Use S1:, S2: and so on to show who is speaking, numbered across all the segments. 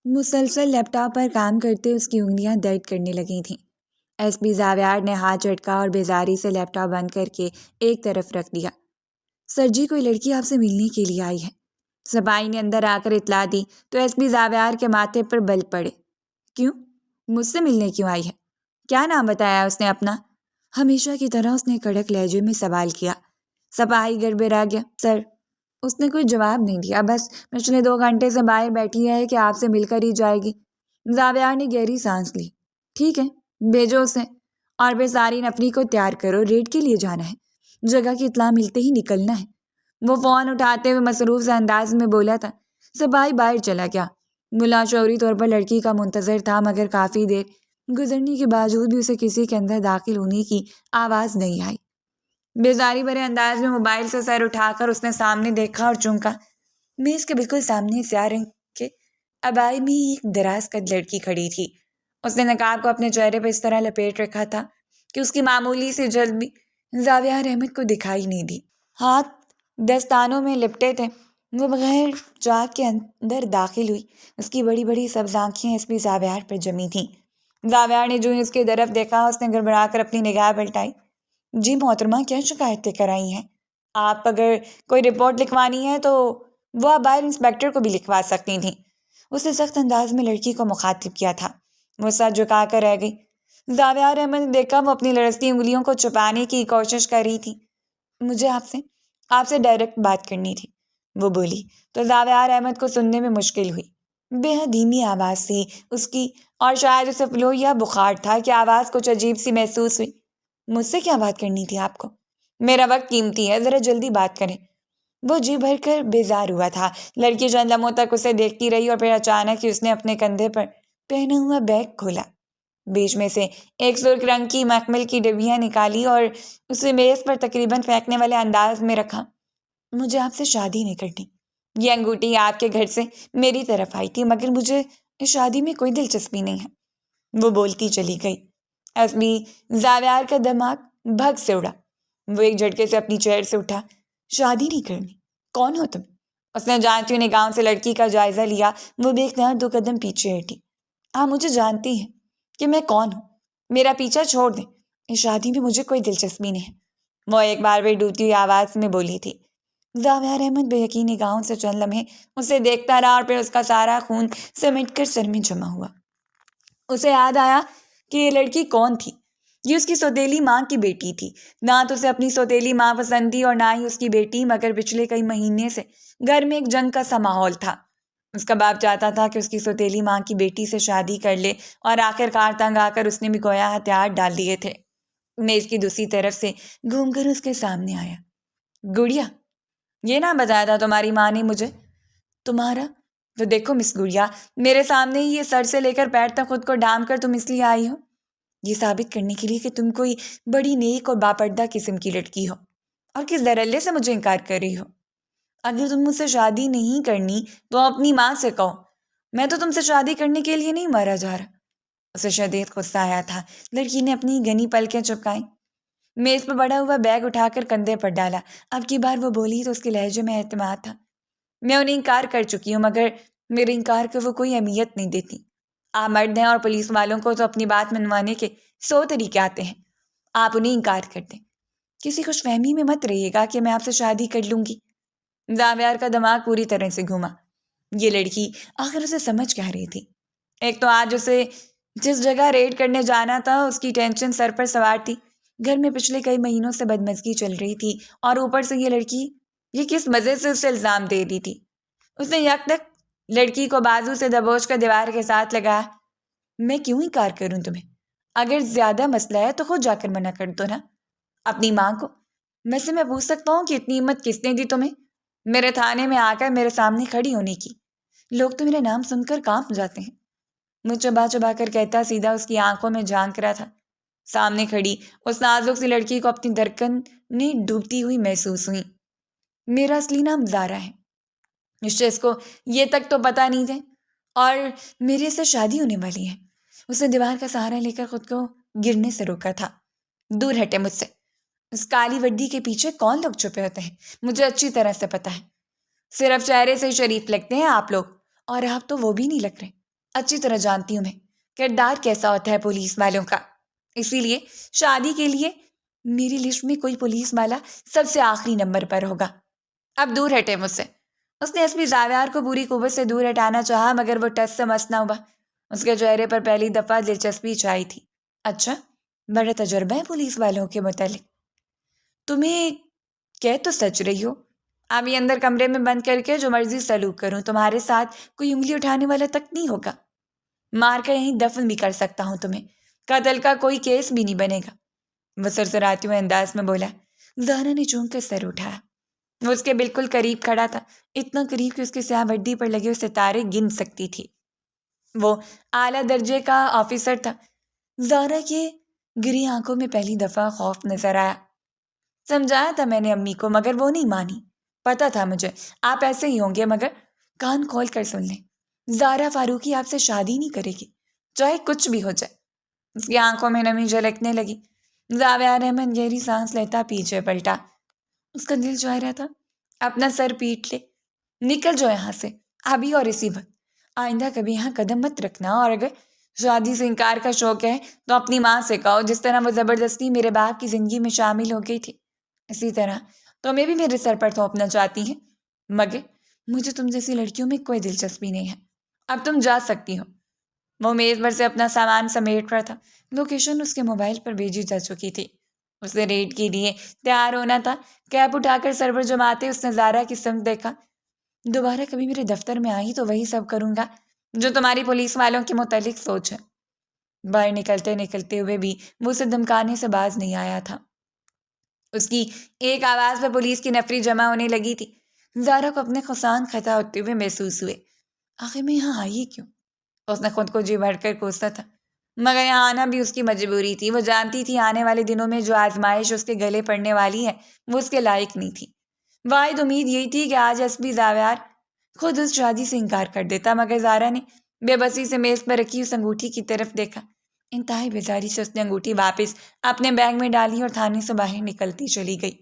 S1: مسلسل لیپ ٹاپ پر کام کرتے اس کی انگلیاں درد کرنے لگی تھیں۔ ایس پی زاویار نے ہاتھ جھٹکا اور بیزاری سے لیپ ٹاپ بند کر کے ایک طرف رکھ دیا۔ سر جی، کوئی لڑکی آپ سے ملنے کے لیے آئی ہے۔ سپاہی نے اندر آ کر اطلاع دی تو ایس پی زاویار کے ماتھے پر بل پڑے۔ کیوں؟ مجھ سے ملنے کیوں آئی ہے؟ کیا نام بتایا اس نے اپنا؟ ہمیشہ کی طرح اس نے کڑک لہجے میں سوال کیا۔ سپاہی گڑبڑا گیا۔ سر، اس نے کوئی جواب نہیں دیا، بس پچھلے 2 گھنٹے سے باہر بیٹھی ہے کہ آپ سے مل کر ہی جائے گی۔ زاویار نے گہری سانس لی۔ ٹھیک ہے، بھیجو اسے، اور پھر ساری نفری کو تیار کرو، ریڈ کے لیے جانا ہے، جگہ کی اطلاع ملتے ہی نکلنا ہے۔ وہ فون اٹھاتے ہوئے مصروف سے انداز میں بولا تھا۔ سپاہی باہر چلا گیا۔ ملا شعوری طور پر لڑکی کا منتظر تھا، مگر کافی دیر گزرنے کے باوجود بھی اسے کسی کے اندر داخل ہونے کی آواز نہیں آئی۔ بیزاری بھرے انداز میں موبائل سے سر اٹھا کر اس نے سامنے دیکھا اور چونکا۔ میز کے بالکل سامنے سیاہ رنگ کے عبائی میں ایک دراز قد لڑکی کھڑی تھی۔ اس نے نقاب کو اپنے چہرے پر اس طرح لپیٹ رکھا تھا کہ اس کی معمولی سی جلد بھی زاویار احمد کو دکھائی نہیں دی۔ ہاتھ دستانوں میں لپٹے تھے۔ وہ بغیر چاک کے اندر داخل ہوئی۔ اس کی بڑی بڑی سبز آنکھیں ایس پی زاویار پر جمی تھیں۔ زاویار نے جو ہی اس کی طرف دیکھا، اس نے گڑبڑا کر اپنی نگاہ پلٹائی۔ جی محترمہ، کیا شکایتیں کرائی ہیں آپ؟ اگر کوئی رپورٹ لکھوانی ہے تو وہ آپ باہر انسپیکٹر کو بھی لکھوا سکتی تھیں۔ اس نے سخت انداز میں لڑکی کو مخاطب کیا تھا۔ وہ سر جھکا کر رہ گئی۔ زاویار احمد نے دیکھا وہ اپنی لرزتی انگلیوں کو چھپانے کی کوشش کر رہی تھی۔ مجھے آپ سے ڈائریکٹ بات کرنی تھی، وہ بولی تو زاویار احمد کو سننے میں مشکل ہوئی۔ بے حد دھیمی آواز تھی اس کی، اور شاید اسے فلو یا بخار تھا کہ آواز کچھ عجیب سی محسوس ہوئی۔ مجھ سے کیا بات کرنی تھی آپ کو؟ میرا وقت قیمتی ہے، ذرا جلدی بات کریں۔ وہ جی بھر کر بیزار ہوا تھا۔ لڑکی چند لمحوں تک اسے دیکھتی رہی اور پھر اچانک ہی اس نے اپنے کندھے پر پہنا ہوا بیگ کھولا، بیچ میں سے ایک سرخ رنگ کی مخمل کی ڈبیاں نکالی اور اسے میز پر تقریباً پھینکنے والے انداز میں رکھا۔ مجھے آپ سے شادی نہیں کرنی۔ یہ انگوٹھی آپ کے گھر سے میری طرف آئی تھی، مگر مجھے اس شادی میں کوئی دلچسپی نہیں ہے، وہ بولتی چلی گئی۔ ایس پی زاویار کا دماغ بھگ سے اڑا۔ وہ ایک جھٹکے سے اپنی چیئر سے اٹھا۔ شادی نہیں کرنی؟ کون ہو تم؟ اس نے جانتی ہوئی نگاہوں سے لڑکی کا جائزہ لیا۔ وہ بھی ایک 2 قدم پیچھے ہٹی۔ آپ مجھے جانتی ہیں کہ میں کون ہوں، میرا پیچھا چھوڑ دیں، اس شادی میں مجھے کوئی دلچسپی نہیں ہے، وہ ایک بار بھی ڈوبتی ہوئی آواز میں بولی تھی۔ زاویار احمد بے یقین نگاہوں سے چند لمحے اسے دیکھتا رہا اور پھر اس کا سارا خون سمٹ کر سر میں جمع ہوا۔ اسے یاد آیا کہ یہ لڑکی کون تھی۔ یہ اس کی سوتیلی ماں کی بیٹی تھی۔ نہ تو اسے اپنی سوتیلی ماں پسند تھی اور نہ ہی اس کی بیٹی، مگر پچھلے کئی مہینے سے گھر میں ایک جنگ کا سا ماحول تھا۔ اس کا باپ چاہتا تھا کہ اس کی سوتیلی ماں کی بیٹی سے شادی کر لے، اور آخر کار تنگ آ کر اس نے بھی گویا ہتھیار ڈال دیے تھے۔ میز کی دوسری طرف سے گھوم کر اس کے سامنے آیا۔ گڑیا، یہ نام بتایا تھا تمہاری ماں نے مجھے؟ تمہارا؟ تو دیکھو مس گڑیا، میرے سامنے ہی یہ سر سے لے کر پیر تک خود کو ڈھانپ کر تم اس لیے آئی ہو، یہ ثابت کرنے کے لیے کہ تم کوئی بڑی نیک اور باپردہ قسم کی لڑکی ہو، اور کس درلے سے مجھے انکار کر رہی ہو؟ اگر تم مجھ سے شادی نہیں کرنی تو اپنی ماں سے کہو، میں تو تم سے شادی کرنے کے لیے نہیں مارا جا رہا۔ اسے شدید غصہ آیا تھا۔ لڑکی نے اپنی گھنی پلکیں چپکائیں، میز پہ بڑا ہوا بیگ اٹھا کر کندھے پر ڈالا۔ اب کی بار وہ بولی تو اس کے لہجے میں اعتماد تھا۔ میں انہیں انکار کر چکی ہوں، مگر میرے انکار کو وہ کوئی اہمیت نہیں دیتی۔ آپ مرد ہیں اور پولیس والوں کو تو اپنی بات منوانے کے 100 طریقے آتے ہیں، آپ انہیں انکار کر دیں۔ کسی خوش فہمی میں مت رہیے گا کہ میں آپ سے شادی کر لوں گی۔ زاویار کا دماغ پوری طرح سے گھوما۔ یہ لڑکی آخر اسے سمجھ کیا رہی تھی؟ ایک تو آج اسے جس جگہ ریڈ کرنے جانا تھا اس کی ٹینشن سر پر سوار تھی، گھر میں پچھلے کئی مہینوں سے بدمزگی چل رہی تھی، اور اوپر سے یہ لڑکی یہ کس مزے سے اسے الزام دے دی تھی۔ اس نے یک تک لڑکی کو بازو سے دبوچ کر دیوار کے ساتھ لگایا۔ میں کیوں انکار کروں تمہیں؟ اگر زیادہ مسئلہ ہے تو خود جا کر منع کر دو نا اپنی ماں کو۔ ویسے میں پوچھ سکتا ہوں کہ اتنی ہمت کس نے دی تمہیں میرے تھانے میں آ کر میرے سامنے کھڑی ہونے کی؟ لوگ تو میرے نام سن کر کانپ جاتے ہیں، مجھ چبا چبا کر کہتا سیدھا اس کی آنکھوں میں جھانک رہا تھا۔ سامنے کھڑی اس نازک سی لڑکی کو اپنی دھڑکنیں ڈوبتی ہوئی محسوس ہوئی۔ میرا اصلی نام زارا ہے، اس شخص کو یہ تک تو پتہ نہیں تھے، اور میرے سے شادی ہونے والی ہے۔ اس نے دیوار کا سہارا لے کر خود کو گرنے سے روکا تھا۔ دور ہٹے مجھ سے، اس کالی وردی کے پیچھے کون لوگ چھپے ہوتے ہیں مجھے اچھی طرح سے پتہ ہے۔ صرف چہرے سے شریف لگتے ہیں آپ لوگ، اور آپ تو وہ بھی نہیں لگ رہے۔ اچھی طرح جانتی ہوں میں کردار کیسا ہوتا ہے پولیس والوں کا، اسی لیے شادی کے لیے میری لسٹ میں کوئی پولیس والا سب سے آخری نمبر پر ہوگا۔ اب دور ہٹے مجھ سے۔ اس نے ایس پی زاویار کو پوری قوت سے دور ہٹانا چاہا مگر وہ ٹس سے مس نہ ہوا۔ اس کے چہرے پر پہلی دفعہ دلچسپی چھائی تھی۔ اچھا، بڑا تجربہ ہے پولیس والوں کے متعلق۔ تمہیں کہہ تو سچ رہی ہو، ابھی اندر کمرے میں بند کر کے جو مرضی سلوک کروں، تمہارے ساتھ کوئی انگلی اٹھانے والا تک نہیں ہوگا۔ مار کر یہیں دفن بھی کر سکتا ہوں تمہیں، قتل کا کوئی کیس بھی نہیں بنے گا۔ وہ سرسراتے ہوئے انداز میں بولا۔ زہرا نے چونک کر سر اٹھایا۔ وہ اس کے بالکل قریب کھڑا تھا، اتنا قریب کہ اس کے سیاہ وردی پر لگے ہوئے ستارے گن سکتی تھی۔ وہ اعلیٰ درجے کا آفیسر تھا۔ زہرا کے گری آنکھوں میں پہلی دفعہ خوف نظر آیا۔ سمجھایا تھا میں نے امی کو مگر وہ نہیں مانی۔ پتا تھا مجھے آپ ایسے ہی ہوں گے، مگر کان کھول کر سن لیں، زہرا فاروقی آپ سے شادی نہیں کرے گی، چاہے کچھ بھی ہو جائے۔ اس کی آنکھوں میں نمی جھلکنے لگی۔ زاویار احمد گہری سانس لیتا پیچھے پلٹا۔ اس کا دل چاہ رہا تھا اپنا سر پیٹ لے، نکل جو یہاں سے ابھی اور اسی وقت، آئندہ کبھی یہاں قدم مت رکھنا، اور اگر شادی سے انکار کا شوق ہے تو اپنی ماں سے کہو، جس طرح وہ زبردستی میرے باپ کی زندگی میں شامل ہو گئی تھی اسی طرح تمہیں بھی میرے سر پر تھوپنا چاہتی ہیں، مگر مجھے تم جیسی لڑکیوں میں کوئی دلچسپی نہیں ہے، اب تم جا سکتی ہو۔ وہ میز پر سے اپنا سامان سمیٹ رہا تھا۔ لوکیشن اس کے موبائل پر بھیجی جا چکی تھی، اسے ریڈ کے لیے تیار ہونا تھا۔ کیپ اٹھا کر سر پر جماتے اس نے زہرا کی سمت دیکھا۔ دوبارہ کبھی میرے دفتر میں آئی تو وہی سب کروں گا جو تمہاری پولیس والوں کے متعلق سوچ ہے۔ باہر نکلتے ہوئے بھی وہ اسے دھمکانے سے باز نہیں آیا تھا۔ اس کی ایک آواز پہ پولیس کی نفری جمع ہونے لگی تھی۔ زہرا کو اپنے خسان خطا ہوتے ہوئے محسوس ہوئے۔ آخر میں یہاں آئی کیوں؟ اس نے خود کو جی بھر کر کوسا تھا، مگر یہاں آنا بھی اس کی مجبوری تھی۔ وہ جانتی تھی آنے والے دنوں میں جو آزمائش اس کے گلے پڑنے والی ہے وہ اس کے لائق نہیں تھی۔ واحد امید یہی تھی کہ آج ایس پی زاویار خود اس شادی سے انکار کر دیتا، مگر زہرا نے بے بسی سے میز پر رکھی اس انگوٹھی کی طرف دیکھا۔ انتہائی بیزاری سے اس نے انگوٹھی واپس اپنے بیگ میں ڈالی اور تھانے سے باہر نکلتی چلی گئی۔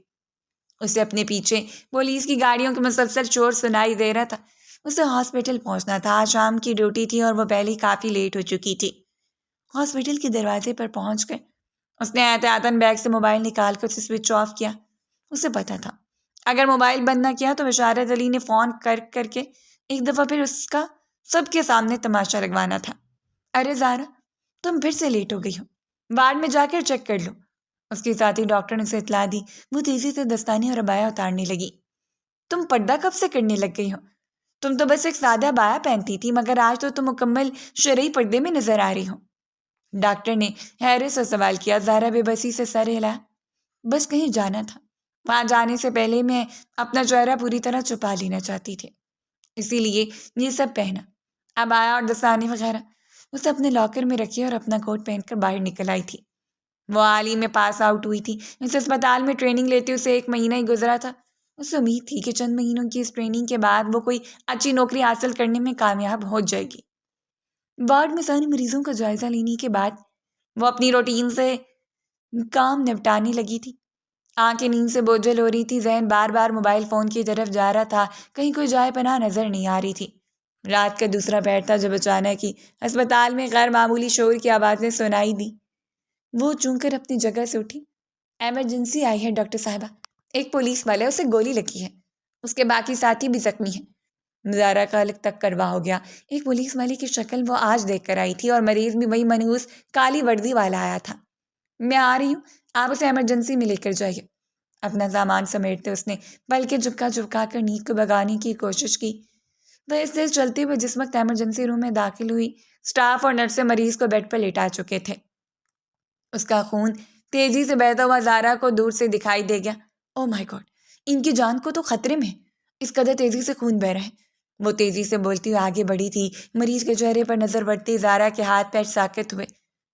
S1: اسے اپنے پیچھے پولیس کی گاڑیوں کے مسلسل شور سنائی دے رہا تھا۔ اسے ہاسپٹل پہنچنا تھا، آج شام کی ڈیوٹی تھی اور وہ پہلے ہی کافی لیٹ ہو چکی تھی۔ ہاسپٹل کے دروازے پر پہنچ کر اس نے احتیاطاً بیگ سے موبائل نکال کر اسے سوئچ آف کیا۔ اسے پتا تھا اگر موبائل بند نہ کیا تو بشارت علی نے فون کر کے ایک دفعہ پھر اس کا سب کے سامنے تماشا لگوانا تھا۔ ارے زہرا، تم پھر سے لیٹ ہو گئی ہو، وارڈ میں جا کر چیک کر لو، اس کی ساتھی ڈاکٹر نے اسے اطلاع دی۔ وہ تیزی سے دستانے اور عبایا اتارنے لگی۔ تم پردہ کب سے کرنے لگ گئی ہو؟ تم تو بس ایک سادہ بایا پہنتی تھی، مگر آج تو تم مکمل شرعی پردے میں نظر آ رہی ہو۔ ڈاکٹر نے حیرت سے سوال کیا۔ زہرا بے بسی سے سر ہلایا۔ بس کہیں جانا تھا، وہاں جانے سے پہلے میں اپنا چہرہ پوری طرح چھپا لینا چاہتی تھی، اسی لیے یہ سب پہنا، عبایا اور دستانے وغیرہ۔ اسے اپنے لاکر میں رکھی اور اپنا کوٹ پہن کر باہر نکل آئی تھی۔ وہ حال ہی میں پاس آؤٹ ہوئی تھی۔ اس اسپتال میں ٹریننگ لیتے اسے 1 مہینہ ہی گزرا تھا۔ اسے امید تھی کہ چند مہینوں کی اس ٹریننگ کے بعد وہ کوئی اچھی نوکری حاصل کرنے میں کامیاب ہو جائے گی۔ وارڈ میں سارے مریضوں کا جائزہ لینے کے بعد وہ اپنی روٹین سے کام نپٹانے لگی تھی۔ آنکھیں نیند سے بوجھل ہو رہی تھی، ذہن بار بار موبائل فون کی طرف جا رہا تھا، کہیں کوئی جائے پناہ نظر نہیں آ رہی تھی۔ رات کا دوسرا پہر تھا جب اچانک ہی اسپتال میں غیر معمولی شور کی آوازیں سنائی دی۔ وہ چونک کر اپنی جگہ سے اٹھی۔ ایمرجنسی آئی ہے ڈاکٹر صاحبہ، ایک پولیس والا ہے، اسے گولی لگی ہے، اس کے باقی ساتھی بھی زخمی ہیں۔ زہرا کا حلق تک کروا ہو گیا۔ ایک پولیس والے کی شکل وہ آج دیکھ کر آئی تھی اور مریض بھی وہی منحوس کالی وردی والا آیا تھا۔ میں آ رہی ہوں، آپ اسے ایمرجنسی میں لے کر جائیے۔ اپنا سامان سمیٹتے اس نے پلکیں جھپکا کر نیند کو بھگانے کی کوشش کی۔ وہ اس سے چلتے ہوئے جس وقت ایمرجنسی روم میں داخل ہوئی، سٹاف اور نرسیں مریض کو بیڈ پر لیٹا چکے تھے۔ اس کا خون تیزی سے بہتا ہوا زہرا کو دور سے دکھائی دے گیا۔ او مائی گاڈ، ان کی جان کو تو خطرے میں ہے، اس قدر تیزی سے خون بہہ رہا ہے۔ وہ تیزی سے بولتی ہوئی آگے بڑھی تھی۔ مریض کے چہرے پر نظر پڑتے زہرا کے ہاتھ پیر ساکت ہوئے۔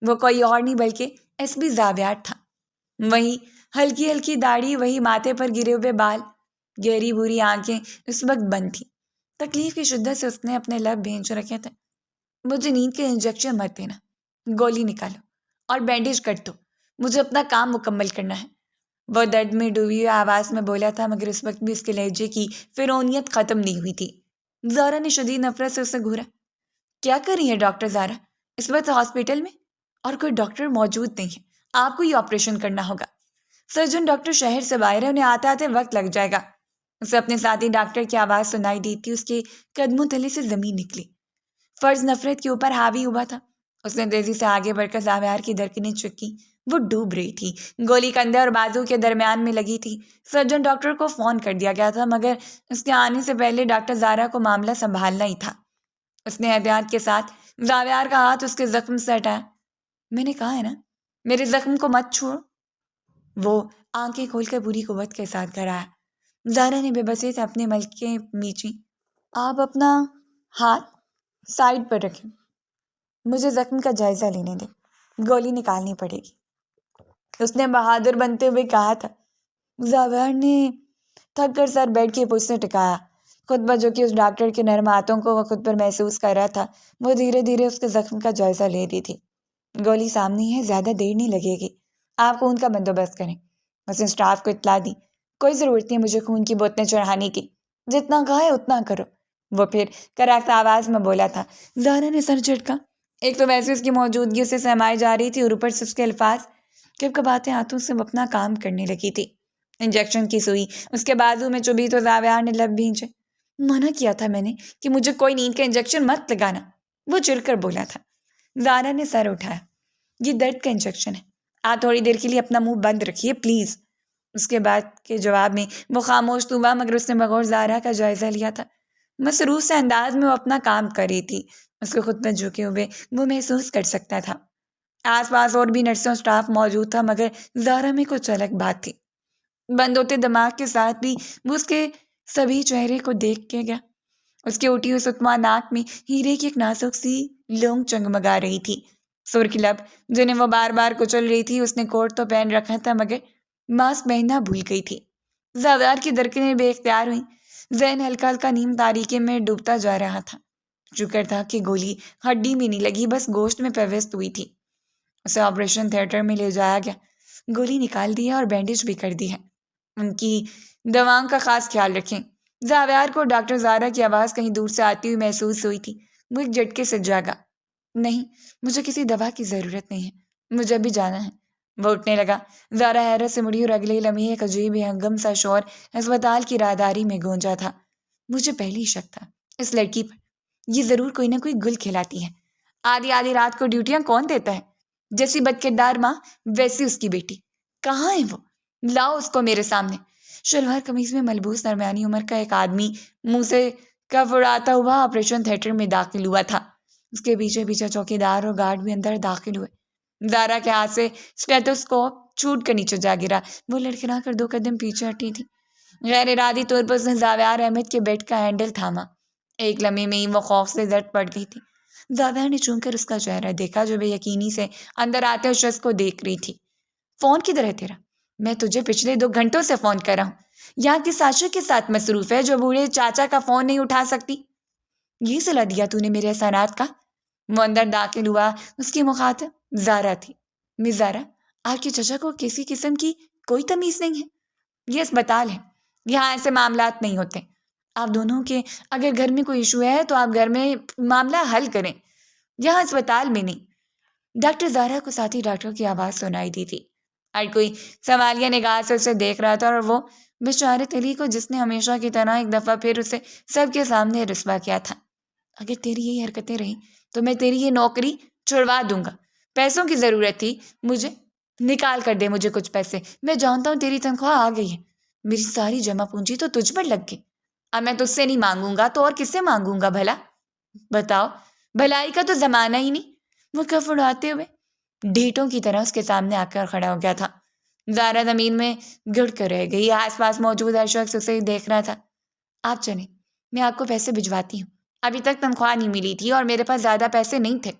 S1: وہ کوئی اور نہیں بلکہ ایس پی زاویار تھا۔ وہی ہلکی ہلکی داڑھی، وہی ماتھے پر گرے ہوئے بال، گہری بھوری آنکھیں اس وقت بند تھیں۔ تکلیف کی شدت سے اس نے اپنے لب بھینچ رکھے تھے۔ مجھے نیند کے انجیکشن مت دینا، گولی نکالو اور بینڈیج کر دو، مجھے اپنا کام مکمل کرنا ہے۔ وہ درد میں ڈوبی ہوئی آواز میں بولا تھا، مگر اس وقت بھی اس کے لہجے کی فرونیت ختم نہیں ہوئی تھی۔ زہرا نے شدید نفرت سے اسے گھورا۔ کیا کر رہی ہے ڈاکٹر زارا؟ اس وقت ہاسپٹل میں اور کوئی ڈاکٹر موجود نہیں ہے، آپ کو یہ آپریشن کرنا ہوگا۔ سرجن ڈاکٹر شہر سے باہر ہے، انہیں آتے آتے وقت لگ جائے گا۔ اسے اپنے ساتھی ڈاکٹر کی آواز سنائی دی تھی، اس کے قدموں تلے سے زمین نکلی۔ فرض نفرت کے اوپر حاوی ہوا تھا۔ اس نے تیزی سے آگے بڑھ کر زاویار کی دھڑکنیں چکی۔ وہ ڈوب رہی تھی، گولی کندھے اور بازو کے درمیان میں لگی تھی۔ سرجن ڈاکٹر کو فون کر دیا گیا تھا، مگر اس کے آنے سے پہلے ڈاکٹر زارا کو معاملہ سنبھالنا ہی تھا۔ اس نے احتیاط کے ساتھ زاویار کا ہاتھ اس کے زخم سے ہٹایا۔ میں نے کہا ہے نا، میرے زخم کو مت چھوڑو۔ وہ آنکھیں کھول کر پوری قوت کے ساتھ گھر آیا۔ زارا نے بے بسی سے اپنے ملکیں میچی۔ آپ اپنا ہاتھ سائڈ پر رکھیں، مجھے زخم کا جائزہ لینے دیں، گولی نکالنی پڑے گی، اس نے بہادر بنتے ہوئے کہا تھا۔ زاویار نے تھک کر سر بیٹھ کے پشت سے ٹکایا۔ خود پر جو کہ اس ڈاکٹر کے نرم ہاتھوں کو وہ خود پر محسوس کر رہا تھا، وہ دھیرے دھیرے اس کے زخم کا جائزہ لے رہی تھی۔ گولی سامنے ہے، زیادہ دیر نہیں لگے گی، آپ خون کا بندوبست کریں۔ اس نے اسٹاف کو اطلاع دی۔ کوئی ضرورت نہیں مجھے خون کی بوتلیں چڑھانے کی، جتنا کہا ہے اتنا کرو، وہ پھر کراہتا آواز میں بولا تھا۔ زارا نے سر جھٹکا۔ ایک تو ویسے اس کی موجودگی اسے سہمائی جا رہی تھی، اور اوپر سے اس کے الفاظ کب کب آتے ہاتھوں سے وہ اپنا کام کرنے لگی تھی۔ انجیکشن کی سوئی اس کے بازو میں چبھی تو زاویار نے لب بھینچے۔ منع کیا تھا میں نے کہ مجھے کوئی نیند کا انجیکشن مت لگانا، وہ چڑھ کر بولا تھا۔ زارا نے سر اٹھایا۔ یہ درد کا انجیکشن ہے، آپ تھوڑی دیر کے لیے اپنا منہ بند رکھیے پلیز۔ اس کے بعد کے جواب میں وہ خاموش تو ہوا، مگر اس نے بغور زارا کا جائزہ لیا تھا۔ مصروف سے انداز میں وہ اپنا کام کر رہی تھی، اس کے خود پر جھکے ہوئے وہ محسوس کر سکتا تھا۔ آس پاس اور بھی نرسوں سٹاف موجود تھا، مگر زارا میں کچھ الگ بات تھی۔ بند ہوتے دماغ کے ساتھ بھی وہ اس کے سبھی چہرے کو دیکھ کے گیا۔ اس کے اٹھی ہوئی ستما ناک میں ہیرے کی ایک نازک سی لونگ چنگمگا رہی تھی۔ سرخ لب جنہیں وہ بار بار کچل رہی تھی، اس نے کوٹ تو پہن رکھا تھا مگر ماسک پہننا بھول گئی تھی۔ زاویار کی دھڑکنیں بے اختیار ہوئیں، ذہن ہلکا ہلکا نیم تاریکی میں ڈوبتا جا رہا تھا۔ شکر تھا کہ گولی ہڈی میں نہیں لگی، بس گوشت میں پیوست ہوئی تھی۔ اسے آپریشن تھیٹر میں لے جایا گیا، گولی نکال دی ہے اور بینڈیج بھی کر دی ہے۔ ان کی دواؤں کا خاص خیال رکھیں۔ زاویار کو ڈاکٹر زارا کی آواز کہیں دور سے آتی ہوئی محسوس ہوئی تھی۔ وہ ایک جھٹکے سے جاگا۔ نہیں، مجھے کسی دوا کی ضرورت نہیں ہے، مجھے ابھی جانا ہے۔ وہ اٹھنے لگا۔ زارا حیرت سے مڑی اور اگلے لمحے ایک عجیب ہنگم سا شور ہسپتال کی راہداری میں گونجا تھا۔ مجھے پہلے ہی شک تھا اس لڑکی پر، یہ ضرور کوئی نہ کوئی گل کھلاتی ہے۔ آدھی آدھی رات کو ڈیوٹیاں کون دیتا ہے؟ جیسی بد کردار ماں ویسی اس کی بیٹی۔ کہاں ہے وہ؟ لاؤ اس کو میرے سامنے۔ شلوار قمیض میں ملبوس درمیانی عمر کا ایک آدمی منہ سے کف اڑاتا ہوا آپریشن تھیٹر میں داخل ہوا تھا۔ اس کے پیچھے پیچھے چوکیدار اور گارڈ بھی اندر داخل ہوئے۔ زارا کے ہاتھ سے اسٹیتھوسکوپ چھوٹ کر نیچے جا گرا۔ وہ لڑکھڑا کر 2 قدم پیچھے ہٹی تھی۔ غیر ارادی طور پر اس نے زاویار احمد کے بیڈ کا ہینڈل تھاما۔ ایک لمحے میں ہی وہ خوف سے زرد پڑ گئی تھی۔ زاویار نے چون کر اس کا چہرہ دیکھا، جو بے یقینی سے اندر آتے اس شخص کو دیکھ رہی تھی۔ فون کدھر ہے تیرا؟ میں تجھے پچھلے 2 گھنٹوں سے فون کر رہا ہوں۔ یہاں کس عاشق کے ساتھ مصروف ہے جو بوڑھے چاچا کا فون نہیں اٹھا سکتی؟ یہ صلاح دیا تو نے میرے احسانات کا؟ وہ اندر داخل ہوا۔ اس کی مخاطب زارا تھی۔ مس زارا، آپ کے چچا کو کسی قسم کی کوئی تمیز نہیں ہے؟ یہ اسپتال ہے، یہاں ایسے معاملات نہیں ہوتے۔ آپ دونوں کے اگر گھر میں کوئی ایشو ہے تو آپ گھر میں معاملہ حل کریں، یہاں اسپتال میں نہیں۔ ڈاکٹر زارا کو ساتھی ڈاکٹر کی آواز سنائی دی تھی۔ ہر کوئی سوالیہ نگاہ سے اسے دیکھ رہا تھا، اور وہ بشارت علی کو جس نے ہمیشہ کی طرح ایک دفعہ پھر اسے سب کے سامنے رسوا کیا تھا۔ اگر تیری یہی حرکتیں رہیں تو میں تیری یہ نوکری چھڑوا دوں گا۔ پیسوں کی ضرورت تھی مجھے، نکال کر دے مجھے کچھ پیسے۔ میں جانتا ہوں تیری تنخواہ آ گئی ہے، میری ساری جمع پونجی تو تجھ پر لگ گئی۔ اب میں تجھ سے نہیں مانگوں گا تو اور کس سے مانگوں گا بھلا؟ بتاؤ، بھلائی کا تو زمانہ ہی نہیں۔ وہ کف اڑاتے ہوئے ڈھیٹوں کی طرح اس کے سامنے آ کر کھڑا ہو گیا تھا۔ زارا زمین میں گڑ کر رہ گئی۔ آس پاس موجود ہر شخص اسے دیکھ رہا تھا۔ آپ چلیں، میں آپ کو پیسے بھجواتی ہوں۔ ابھی تک تنخواہ نہیں ملی تھی اور میرے پاس زیادہ پیسے نہیں تھے،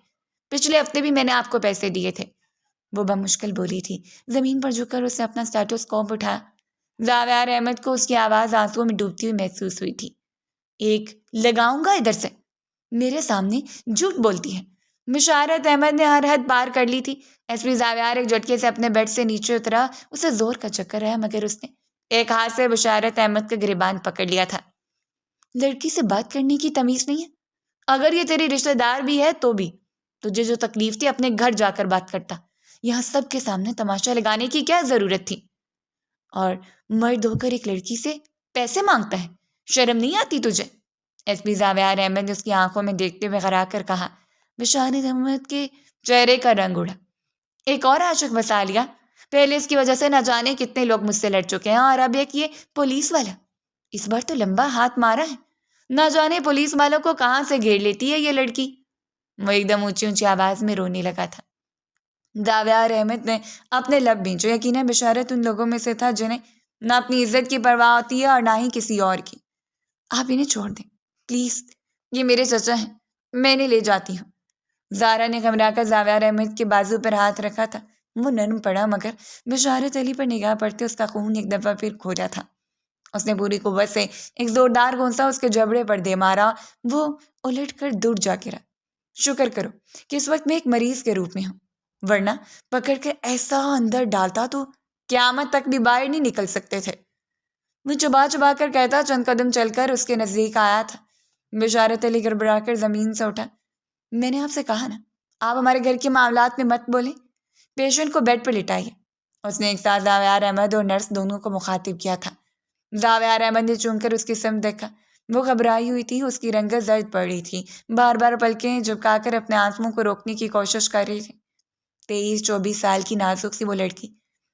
S1: پچھلے ہفتے بھی میں نے آپ کو پیسے دیے تھے، وہ بمشکل بولی تھی۔ زمین پر جھک کر اس نے اپنا اسٹیٹوسکوپ اٹھایا۔ زاویار احمد کو اس کی آواز آنسوؤں میں ڈوبتی ہوئی محسوس ہوئی تھی۔ ایک لگاؤں گا ادھر سے، میرے سامنے جھوٹ بولتی ہے۔ بشارت احمد نے ہر حد پار کر لی تھی۔ ایس پی زاویار ایک جھٹکے سے اپنے بیڈ سے نیچے اترا۔ اسے زور کا چکر آیا، مگر اس نے ایک ہاتھ سے بشارت احمد کا گریبان پکڑ لیا تھا۔ لڑکی سے بات کرنے کی تمیز نہیں ہے؟ اگر یہ تیری رشتہ دار بھی ہے تو بھی تجھے جو تکلیف تھی اپنے گھر جا کر بات کرتا، یہاں سب کے سامنے تماشا لگانے کی کیا ضرورت تھی؟ اور مرد ہو کر ایک لڑکی سے پیسے مانگتا ہے، شرم نہیں آتی تجھے؟ ایس پی زاویار احمد نے اس کی آنکھوں میں دیکھتے ہوئے غرا کر کہا۔ بشارت احمد کے چہرے کا رنگ اڑا۔ ایک اور عاشق بسا لیا؟ پہلے اس کی وجہ سے نہ جانے کتنے لوگ مجھ سے لڑ چکے ہیں، اور اب ایک یہ پولیس والا، اس بار تو لمبا ہاتھ مارا ہے، نہ جانے پولیس والوں کو کہاں سے گھیر لیتی ہے یہ لڑکی۔ وہ ایک دم اونچی اونچی آواز میں رونے لگا تھا۔ زاویار احمد نے اپنے لب بھینچے۔ یقیناً بشارت ان لوگوں میں سے تھا جنہیں نہ اپنی عزت کی پرواہ ہوتی ہے اور نہ ہی کسی اور کی۔ آپ انہیں چھوڑ دیں پلیز، یہ میرے چچا ہیں، میں انہیں لے جاتی ہوں۔ زارا نے گھبرا کر زاویار احمد کے بازو پر ہاتھ رکھا تھا۔ وہ نرم پڑا، مگر بشارت علی پر نگاہ پڑتے اس کا خون ایک دفعہ پھر کھولا تھا۔ اس نے پوری قوت سے ایک زوردار گھونسا اس کے جبڑے پر دے مارا۔ وہ الٹ کر دور جا گرا۔ شکر کرو کہ اس وقت میں ایک مریض کے روپ میں ہوں، ورنہ پکڑ کر ایسا اندر ڈالتا تو قیامت تک بھی باہر نہیں نکل سکتے تھے۔ وہ چبا چبا کر کہتا چند قدم چل کر اس کے نزدیک آیا تھا۔ بشارت علی گڑبڑا کر زمین سے اٹھا۔ میں نے آپ سے کہا نا، آپ ہمارے گھر کے معاملات میں مت بولیں، پیشنٹ کو بیڈ پر لٹائیے۔ اس نے ایک ساتھ زاویار احمد اور نرس دونوں کو مخاطب کیا تھا۔ زاویار احمد نے چون کر اس کی سمت دیکھا۔ وہ گھبرائی ہوئی تھی، اس کی رنگت زرد پڑ رہی تھی، بار بار پلکیں جھپکا کر اپنے آنسوؤں کو روکنے کی کوشش کر رہی تھی۔ 23-24 سال کی نازک سی وہ لڑکی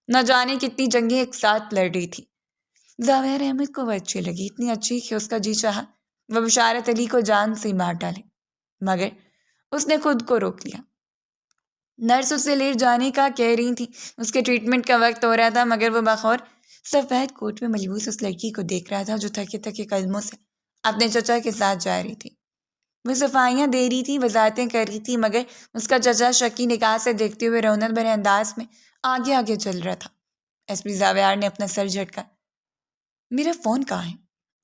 S1: نہ جانے کتنی جنگیں ایک ساتھ لڑ رہی تھی۔ زاویار احمد کو وہ اچھی لگی، اتنی اچھی کہ اس کا جی چاہا وہ بشارت علی کو جان سے مار ڈالے، مگر اس نے خود کو روک لیا۔ نرس اس سے لیٹ جانے کا کہہ رہی تھی، اس کے ٹریٹمنٹ کا وقت ہو رہا تھا، مگر وہ بخور سفید کوٹ میں ملبوس اس لڑکی کو دیکھ رہا تھا جو تھکے تھکے قدموں سے اپنے چچا کے ساتھ جا رہی تھی۔ وہ صفائیاں دے رہی تھی، وضاحتیں کر رہی تھی، مگر اس کا چچا شکی نگاہ سے دیکھتے ہوئے رونق بھرے انداز میں آگے آگے چل رہا تھا۔ ایس پی زاویار نے اپنا سر جھٹکا۔ میرا فون کہاں ہے؟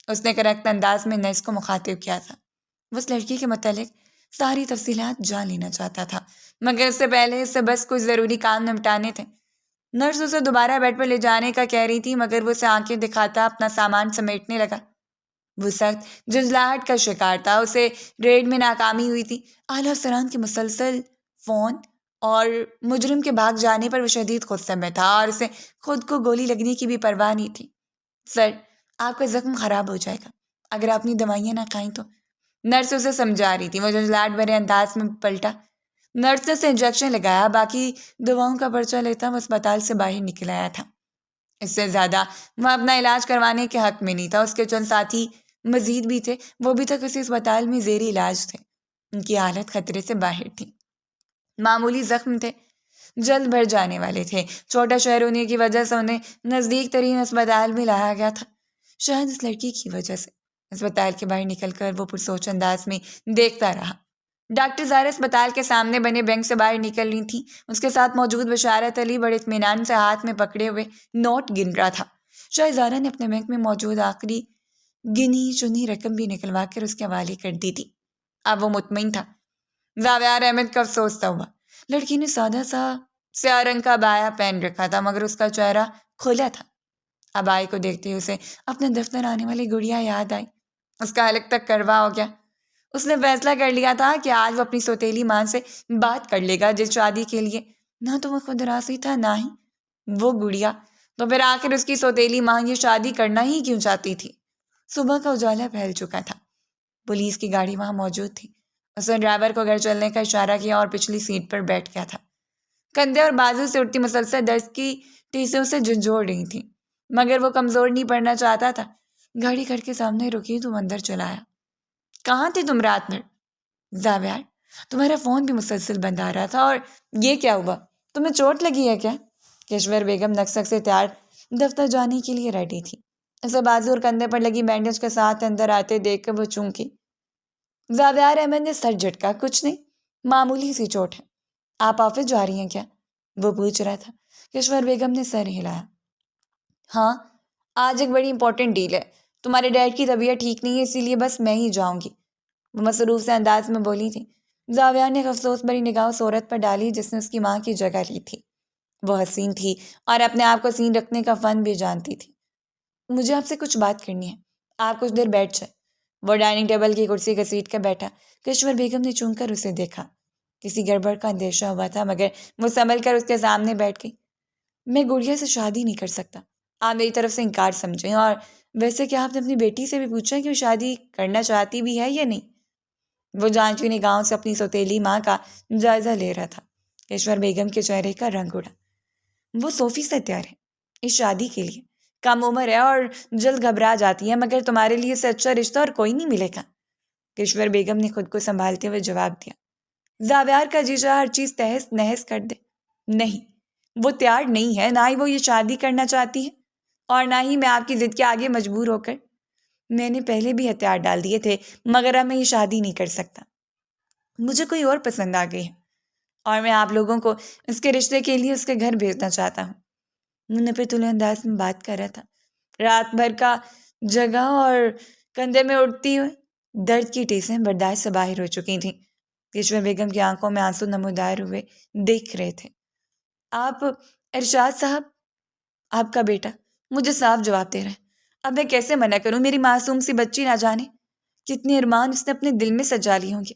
S1: اس نے کرخت انداز میں نرس کو مخاطب کیا تھا۔ وہ اس لڑکی کے متعلق ساری تفصیلات جان لینا چاہتا تھا، مگر اس سے پہلے اس سے بس کچھ ضروری کام نمٹانے تھے۔ نرس اسے دوبارہ بیڈ پر لے جانے کا کہہ رہی تھی، مگر وہ اسے آنکھیں دکھاتا اپنا سامان سمیٹنے لگا۔ وہ سخت جھنجھلاہٹ کا شکار تھا، اسے ریڈ میں ناکامی ہوئی تھی، اعلیٰ افسران کے مسلسل فون اور مجرم کے بھاگ جانے پر وہ شدید غصے میں تھا، اور اسے خود کو گولی لگنے کی بھی پرواہ نہیں تھی۔ سر، آپ کا زخم خراب ہو جائے گا اگر آپ نے دوائیاں نہ کھائیں تو، نرس اسے سمجھا رہی تھی۔ وہ جھنجھلاہٹ بھرے انداز میں پلٹا۔ نرس نے اسے انجیکشن لگایا، باقی دواؤں کا پرچہ لیتا وہ اسپتال سے باہر نکل آیا تھا۔ اس سے زیادہ وہ اپنا علاج کروانے کے حق میں نہیں تھا۔ اس کے چند ساتھی مزید بھی تھے، وہ بھی تک اسی اسپتال میں زیر علاج تھے، ان کی حالت خطرے سے باہر تھی۔ معمولی زخم تھے، جلد بھر جانے والے تھے۔ چھوٹا شہر ہونے کی وجہ سے انہیں نزدیک ترین اسپتال میں لایا گیا تھا۔ شاید اس لڑکی کی وجہ سے اسپتال کے باہر نکل کر وہ پرسوچ انداز میں دیکھتا رہا۔ ڈاکٹر زارا اسپتال کے سامنے بنے بینک سے باہر نکل رہی تھی، اس کے ساتھ موجود بشارت علی بڑے اطمینان سے ہاتھ میں پکڑے ہوئے نوٹ گن رہا تھا۔ شاید زارا نے اپنے بینک میں موجود آخری گنی چنی رقم بھی نکلوا کر اس کے حوالے کر دی تھی۔ اب وہ مطمئن تھا۔ زاویار احمد کا افسوس تھا ہوا۔ لڑکی نے سادہ سا سیاہ رنگ کا بایا پہن رکھا تھا، مگر اس کا چہرہ کھلا تھا۔ اب آئی کو دیکھتے ہی اسے اپنے دفتر آنے والی گڑیا یاد آئی۔ اس کا حلق تک کروا ہو گیا۔ اس نے فیصلہ کر لیا تھا کہ آج وہ اپنی سوتیلی ماں سے بات کر لے گا، جس شادی کے لیے نہ تو وہ خود راضی تھا نہ ہی وہ گڑیا، تو پھر آخر اس کی سوتیلی ماں یہ شادی کرنا ہی کیوں چاہتی تھی؟ صبح کا اجالا پھیل چکا تھا، پولیس کی گاڑی وہاں موجود تھی۔ اس نے ڈرائیور کو گھر چلنے کا اشارہ کیا اور پچھلی سیٹ پر بیٹھ گیا تھا۔ کندھے اور بازو سے اٹھتی مسلسل درد کی ٹیسوں سے جھنجھوڑ رہی تھی، مگر وہ کمزور نہیں پڑنا چاہتا تھا۔ گاڑی گھر کے سامنے رکی تو اندر چلایا۔ کہاں تھی تم رات بھر؟ زاویار، تمہارا فون بھی مسلسل بند آ رہا تھا، اور یہ کیا ہوا؟ تمہیں چوٹ لگی ہے کیا؟ کشور بیگم نقصق سے تیار دفتر جانے کے لیے ریڈی تھی۔ اسے بازو اور کندھے پر لگی بینڈیج کے ساتھ اندر آتے دیکھ کر وہ چونکی۔ زاویار احمد نے سر جھٹکا۔ کچھ نہیں، معمولی سی چوٹ ہے۔ آپ آفس جا رہی ہیں کیا؟ وہ پوچھ رہا تھا۔ کشور بیگم نے سر ہلایا۔ ہاں، آج ایک بڑی امپورٹنٹ ڈیل ہے، تمہارے ڈیڈ کی طبیعت ٹھیک نہیں ہے، اسی لیے بس میں ہی جاؤں گی، وہ مصروف سے انداز میں بولی تھی۔ زاویار نے افسوس بھری نگاہ اس عورت پر ڈالی جس نے اس کی ماں کی جگہ لی تھی۔ وہ حسین تھی اور اپنے آپ کو حسین رکھنے کا فن بھی جانتی تھی۔ مجھے آپ سے کچھ بات کرنی ہے، آپ کچھ دیر بیٹھ جائیں، وہ ڈائننگ ٹیبل کی کرسی گھسیٹ کر بیٹھا۔ کشور بیگم نے چونک کر اسے دیکھا۔ کسی گڑبڑ کا اندیشہ ہوا تھا مگر وہ سنبھل کر اس کے سامنے بیٹھ گئی۔ میں گڑیا سے شادی نہیں کر سکتا، آپ میری طرف سے انکار سمجھیں، اور ویسے کیا آپ نے اپنی بیٹی سے بھی پوچھا کہ وہ شادی کرنا چاہتی بھی ہے یا نہیں؟ وہ جانچی نگاہوں سے اپنی سوتیلی ماں کا جائزہ لے رہا تھا۔ کشور بیگم کے چہرے کا رنگ اڑا۔ وہ صوفی سے تیار ہے اس شادی کے لیے، کم عمر ہے اور جلد گھبرا جاتی ہے، مگر تمہارے لیے سے اچھا رشتہ اور کوئی نہیں ملے گا۔ کشور بیگم نے خود کو سنبھالتے ہوئے جواب دیا۔ زاویار کا جی چاہا ہر چیز تہس نہس کر دے۔ نہیں، وہ تیار نہیں ہے، نہ ہی وہ یہ شادی کرنا چاہتی ہے، اور نہ ہی میں آپ کی ضد کے آگے مجبور ہو کر۔ میں نے پہلے بھی ہتھیار ڈال دیے تھے، مگر اب میں یہ شادی نہیں کر سکتا۔ مجھے کوئی اور پسند آ گئی ہے، اور میں آپ لوگوں کو اس کے رشتے کے لیے اس کے گھر بھیجنا چاہتا ہوں۔ منپتل انداز میں بات کر رہا تھا۔ رات بھر کا جگہ اور کندھے میں اٹھتی ہوئے درد کی ٹیسیں برداشت سے باہر ہو چکی تھیں۔ کشور بیگم کی آنکھوں میں آنسو نمودار ہوئے دیکھ رہے تھے۔ آپ ارشاد صاحب، آپ کا بیٹا مجھے صاف جواب دے رہا ہے۔ اب میں کیسے منع کروں؟ میری معصوم سی بچی نہ جانے کتنے ارمان اس نے اپنے دل میں سجا لی ہوں گے۔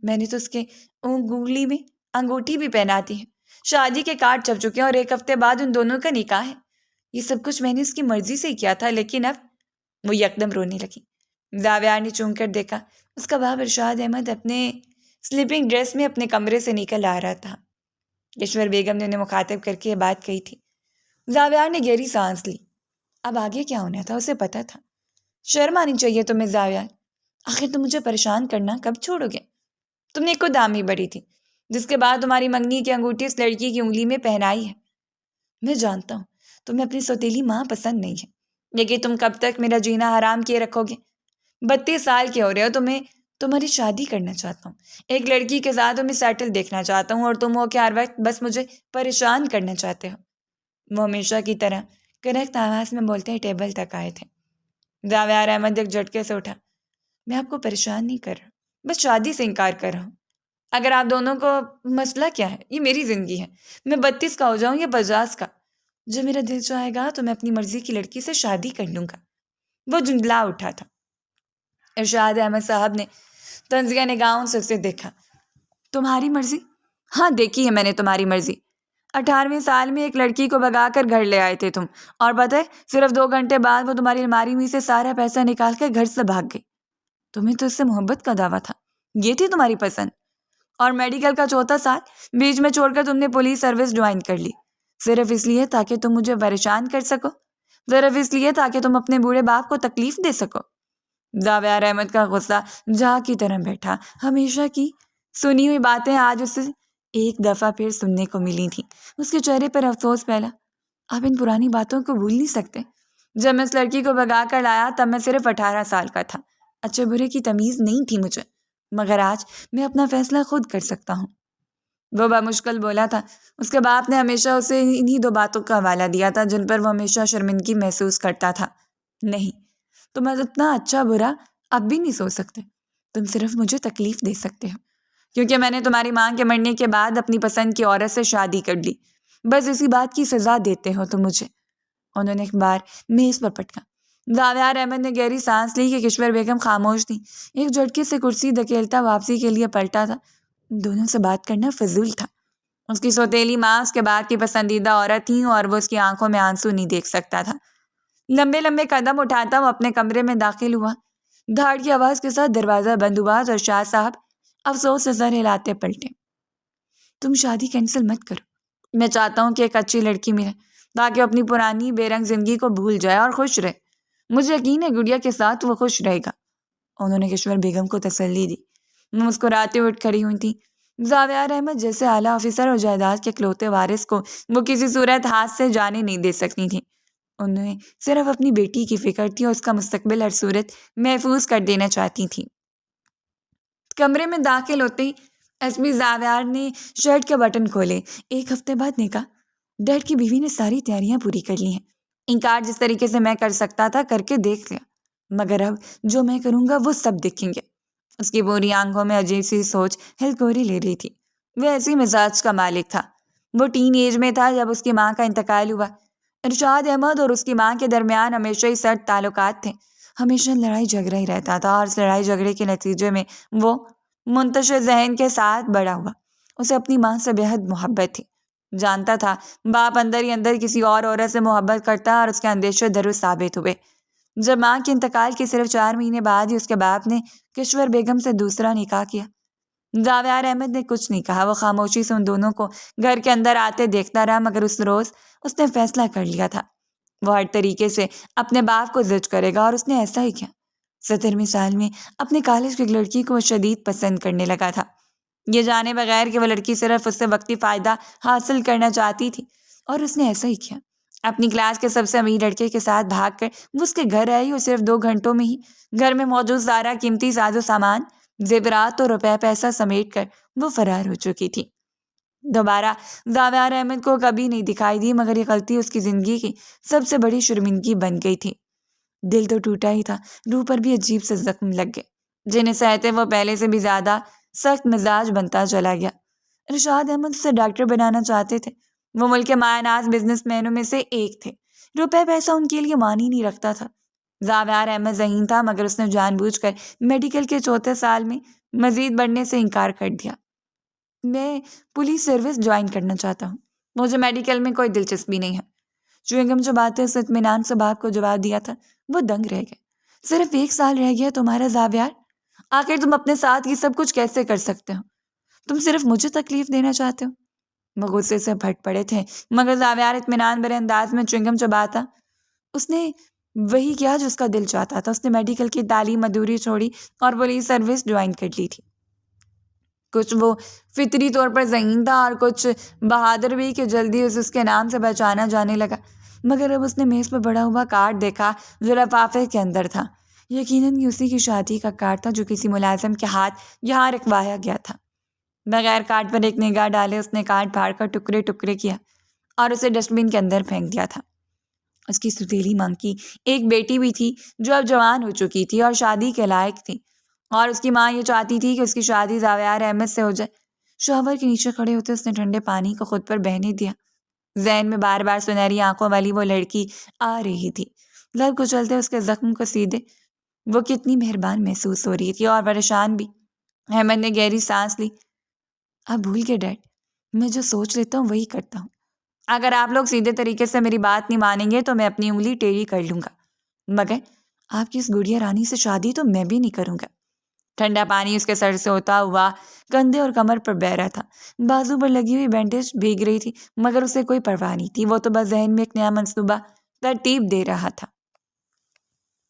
S1: میں نے تو اس کے انگلی میں انگوٹھی بھی پہنا دی ہے، شادی کے کارڈ چھپ چکے ہیں، اور 1 ہفتے بعد ان دونوں کا نکاح ہے۔ یہ سب کچھ میں نے اس کی مرضی سے ہی کیا تھا، لیکن اب… وہ یکدم رونے لگی۔ زاویار نے چونک کر دیکھا۔ اس کا باپ ارشاد احمد اپنے سلیپنگ ڈریس میں اپنے کمرے سے نکل آ رہا تھا۔ کشور بیگم نے انہیں مخاطب کر کے یہ بات کہی تھی۔ زاویار نے گہری سانس لی۔ اب آگے کیا ہونا تھا اسے پتا تھا۔ شرم آنی چاہیے تمہیں زاویار، آخر تم مجھے پریشان کرنا کب چھوڑو گے؟ تم نے خود آمی بڑی تھی، جس کے بعد تمہاری منگنی کی انگوٹھی اس لڑکی کی انگلی میں پہنائی ہے۔ میں جانتا ہوں تمہیں اپنی سوتیلی ماں پسند نہیں ہے، لیکن تم کب تک میرا جینا حرام کیے رکھو گے؟ 32 سال کے ہو رہے ہو، تمہیں تمہاری شادی کرنا چاہتا ہوں، ایک لڑکی کے ساتھ تمہیں سیٹل دیکھنا چاہتا ہوں، اور تم ہو کہ ہر وقت بس مجھے پریشان کرنا چاہتے ہو۔ وہ ہمیشہ کی طرح کرخت آواز میں بولتے ہی ٹیبل تک آئے تھے۔ زاویار احمد ایک جھٹکے سے اٹھا۔ میں آپ کو پریشان نہیں کر رہا، بس شادی سے انکار کر رہا ہوں۔ اگر آپ دونوں کو مسئلہ کیا ہے؟ یہ میری زندگی ہے، میں 32 کا ہو جاؤں یا 50 کا، جو میرا دل چاہے گا تو میں اپنی مرضی کی لڑکی سے شادی کر لوں گا۔ وہ جھنجلا اٹھا تھا۔ ارشاد احمد صاحب نے طنزیہ نگاہوں سے اسے دیکھا۔ تمہاری مرضی؟ ہاں، دیکھی ہے میں نے تمہاری مرضی۔ 18ویں سال میں ایک لڑکی کو بگا کر گھر لے آئے تھے تم، اور پتہ ہے صرف 2 گھنٹے بعد وہ تمہاری الماری میں سے سارا پیسہ نکال کر گھر سے بھاگ گئی۔ تمہیں تو اس سے محبت کا دعویٰ تھا، یہ تھی تمہاری پسند، اور میڈیکل کا 4تھا سال بیچ میں چھوڑ کر تم نے پولیس سروس جوائن کر لی، صرف اس لیے تاکہ تم مجھے پریشان کر سکو، صرف اس لیے تاکہ تم اپنے بوڑھے باپ کو تکلیف دے سکو۔ زاویار احمد کا غصہ جا کی طرح بیٹھا۔ ہمیشہ کی سنی ہوئی باتیں آج اسے ایک دفعہ پھر سننے کو ملی تھیں۔ اس کے چہرے پر افسوس پھیلا۔ آپ ان پرانی باتوں کو بھول نہیں سکتے؟ جب میں اس لڑکی کو بگا کر لایا تب میں صرف 18 سال کا تھا، اچھے برے کی تمیز نہیں تھی مجھے، مگر آج میں اپنا فیصلہ خود کر سکتا ہوں۔ وہ بمشکل بولا تھا۔ اس کے باپ نے ہمیشہ اسے انہی 2 باتوں کا حوالہ دیا تھا جن پر وہ ہمیشہ شرمندگی محسوس کرتا تھا۔ نہیں، تم اتنا اچھا برا اب بھی نہیں سوچ سکتے، تم صرف مجھے تکلیف دے سکتے ہو، کیونکہ میں نے تمہاری ماں کے مرنے کے بعد اپنی پسند کی عورت سے شادی کر لی، بس اسی بات کی سزا دیتے ہو تم مجھے۔ انہوں نے ایک بار میز پر پٹکا۔ زاویار احمد نے گہری سانس لی کہ کشور بیگم خاموش تھی۔ ایک جھٹکے سے کرسی دھکیلتا واپسی کے لیے پلٹا تھا۔ دونوں سے بات کرنا فضول تھا۔ اس کی سوتیلی ماں اس کے بعد کی پسندیدہ عورت تھی، اور وہ اس کی آنکھوں میں آنسو نہیں دیکھ سکتا تھا۔ لمبے لمبے قدم اٹھاتا وہ اپنے کمرے میں داخل ہوا۔ دھاڑ کی آواز کے ساتھ دروازہ بند ہوا تو شاہ صاحب افسوس سے سر ہلاتے پلٹے۔ تم شادی کینسل مت کرو، میں چاہتا ہوں کہ ایک اچھی لڑکی ملے تاکہ اپنی پرانی بے رنگ زندگی کو بھول جائے اور خوش رہے۔ مجھے یقین ہے گڑیا کے ساتھ وہ خوش رہے گا۔ انہوں نے کشور بیگم کو تسلی دی۔ وہ مسکراتے ہوئے اٹھ کھڑی ہوئی تھی۔ زاویار احمد جیسے اعلیٰ آفیسر اور جائیداد کے اکلوتے وارث کو وہ کسی صورت ہاتھ سے جانے نہیں دے سکتی تھیں۔ انہیں صرف اپنی بیٹی کی فکر تھی اور اس کا مستقبل ہر صورت محفوظ کر دینا چاہتی تھی۔ کمرے میں داخل ہوتے ہی ایس پی زاویار نے شرٹ کے بٹن کھولے۔ 1 ہفتے بعد نکاح؟ ڈیڈ کی بیوی نے ساری تیاریاں پوری کر لی ہیں۔ انکار جس طریقے سے میں کر سکتا تھا کر کے دیکھ لیا، مگر اب جو میں کروں گا وہ سب دیکھیں گے۔ اس کی پوری آنکھوں میں عجیب سی سوچ ہلکوری لے رہی تھی۔ وہ ایسی مزاج کا مالک تھا۔ وہ ٹین ایج میں تھا جب اس کی ماں کا انتقال ہوا۔ ارشاد احمد اور اس کی ماں کے درمیان ہمیشہ ہی سرد تعلقات تھے، ہمیشہ لڑائی جھگڑا ہی رہتا تھا اور اس لڑائی جھگڑے کے نتیجے میں وہ منتشر ذہن کے ساتھ بڑا ہوا۔ اسے اپنی ماں سے بے حد محبت تھی۔ جانتا تھا باپ اندر ہی اندر کسی اور عورت سے محبت کرتا اور اس کے اندیشے درست ثابت ہوئے جب ماں کے انتقال کے صرف 4 مہینے بعد ہی اس کے باپ نے کشور بیگم سے دوسرا نکاح کیا۔ زاویار احمد نے کچھ نہیں کہا، وہ خاموشی سے ان دونوں کو گھر کے اندر آتے دیکھتا رہا، مگر اس روز اس نے فیصلہ کر لیا تھا وہ ہر طریقے سے اپنے باپ کو زج کرے گا، اور اس نے ایسا ہی کیا۔ 17ویں سال میں اپنے کالج کی ایک لڑکی کو وہ شدید پسند کرنے لگا تھا، یہ جانے بغیر کہ وہ لڑکی صرف اس سے وقتی فائدہ حاصل کرنا چاہتی تھی، اور اس نے ایسا ہی کیا۔ اپنی کلاس کے سب سے امیر لڑکے کے ساتھ بھاگ کر وہ اس کے گھر آئی اور صرف 2 گھنٹوں میں ہی گھر میں موجود سارا قیمتی ساز و سامان، زیورات اور روپے پیسہ سمیٹ کر وہ فرار ہو چکی تھی۔ دوبارہ زاویار احمد کو کبھی نہیں دکھائی دی، مگر یہ غلطی اس کی زندگی کی سب سے بڑی شرمندگی بن گئی تھی۔ دل تو ٹوٹا ہی تھا، روح پر بھی عجیب سے زخم لگ گئے جنہیں سہتے وہ پہلے سے بھی زیادہ سخت مزاج بنتا چلا گیا۔ رشاد احمد اسے ڈاکٹر بنانا چاہتے تھے، وہ ملک کے مایہ ناز بزنس مینوں میں سے ایک تھے، روپے پیسہ ان کے لیے معنی نہیں رکھتا تھا۔ زاویار احمد ذہین تھا، مگر اس نے جان بوجھ کر میڈیکل کے 4تھے سال میں مزید پڑھنے سے انکار کر دیا۔ میں پولیس سروس جوائن کرنا چاہتا ہوں، مجھے میڈیکل میں کوئی دلچسپی نہیں ہے۔ چوئنگم چباتے اس اطمینان سے باپ کو جواب دیا تھا۔ وہ دنگ رہ گئے۔ صرف 1 سال رہ گیا تمہارا زاویار، آخر تم اپنے ساتھ یہ سب کچھ کیسے کر سکتے ہو؟ تم صرف مجھے تکلیف دینا چاہتے ہو؟ وہ غصے سے پھٹ پڑے تھے، مگر زاویار اطمینان بھرے انداز میں چوئنگم چباتا۔ اس نے وہی کیا جو اس کا دل چاہتا تھا، اس نے میڈیکل کی تعلیم ادھوری چھوڑی اور پولیس سروس جوائن کر لی تھی۔ کچھ وہ فطری طور پر ذہین تھا اور کچھ بہادر بھی کہ جلدی اس کے نام سے پہچانا جانے لگا، مگر اب اس نے میز پہ بڑا ہوا کارڈ دیکھا جو لفافے کے اندر تھا۔ یقیناً یہ اسی کی شادی کا کارڈ تھا جو کسی ملازم کے ہاتھ یہاں رکھوایا گیا تھا۔ بغیر کارڈ پر ایک نگاہ ڈالے اس نے کارڈ پھاڑ کر ٹکڑے ٹکڑے کیا اور اسے ڈسٹ بن کے اندر پھینک دیا تھا۔ اس کی ستیلی ماں کی ایک بیٹی بھی تھی جو اب جوان ہو چکی تھی اور شادی کے لائق تھی، اور اس کی ماں یہ چاہتی تھی کہ اس کی شادی زاویار احمد سے ہو جائے۔ شاور کے نیچے کھڑے ہوتے اس نے ٹھنڈے پانی کو خود پر بہنے دیا۔ ذہن میں بار بار سنہری آنکھوں والی وہ لڑکی آ رہی تھی، لب کچلتے اس کے زخم کو سیدھے۔ وہ کتنی مہربان محسوس ہو رہی تھی اور پریشان بھی۔ احمد نے گہری سانس لی۔ اب بھول کے ڈیڈ، میں جو سوچ لیتا ہوں وہی کرتا ہوں۔ اگر آپ لوگ سیدھے طریقے سے میری بات نہیں مانیں گے تو میں اپنی انگلی ٹیڑھی کر لوں گا، مگر آپ کی اس گڑیا رانی سے شادی تو میں بھی نہیں کروں گا۔ ٹھنڈا پانی اس کے سر سے ہوتا ہوا کندھے اور کمر پر بہہ رہا تھا، بازو پر لگی ہوئی بینڈیج بھیگ رہی تھی، مگر اسے کوئی پرواہ نہیں تھی، وہ تو بس ذہن میں ایک نیا منصوبہ ترتیب دے رہا تھا۔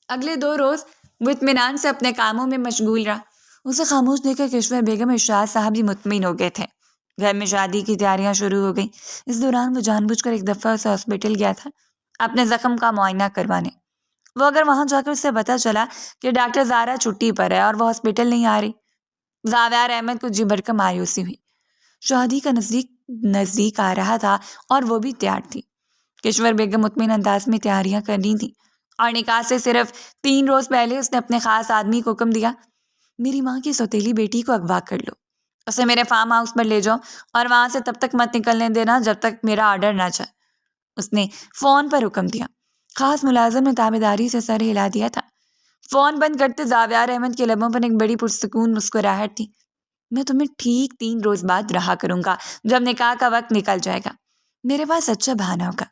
S1: اگلے 2 روز وہ اطمینان سے اپنے کاموں میں مشغول رہا۔ اسے خاموش دیکھ کر کشور بیگم اور ارشاد صاحب بھی مطمئن ہو گئے تھے۔ گھر میں شادی کی تیاریاں شروع ہو گئیں۔ اس دوران وہ جان بوجھ کر ایک دفعہ اسے ہاسپٹل گیا تھا اپنے زخم کا معائنہ کروانے۔ وہ اگر وہاں جا کر اسے پتا چلا کہ ڈاکٹر زارا چھٹی پر ہے اور وہ ہاسپٹل نہیں آ رہی، زاویار احمد کو جی بھر کر مایوسی ہوئی۔ شادی کا نزدیک آ رہا تھا اور وہ بھی تیار تھی۔ کشور بیگم مطمئن انداز میں تیاریاں کر رہی تھیں، اور نکاح سے صرف 3 روز پہلے اس نے اپنے خاص آدمی کو حکم دیا، میری ماں کی سوتیلی بیٹی کو اغوا کر لو، اسے میرے فارم ہاؤس پر لے جاؤ اور وہاں سے تب تک مت نکلنے دینا جب تک میرا آرڈر نہ جائے۔ اس نے فون پر حکم دیا۔ خاص ملازم نے تابعداری سے سر ہلا دیا تھا۔ فون بند کرتے زاویار احمد کے لبوں پر ایک بڑی پرسکون مسکراہٹ تھی۔ میں تمہیں ٹھیک 3 روز بعد رہا کروں گا جب نکاح کا وقت نکل جائے گا، میرے پاس اچھا بہانہ ہوگا۔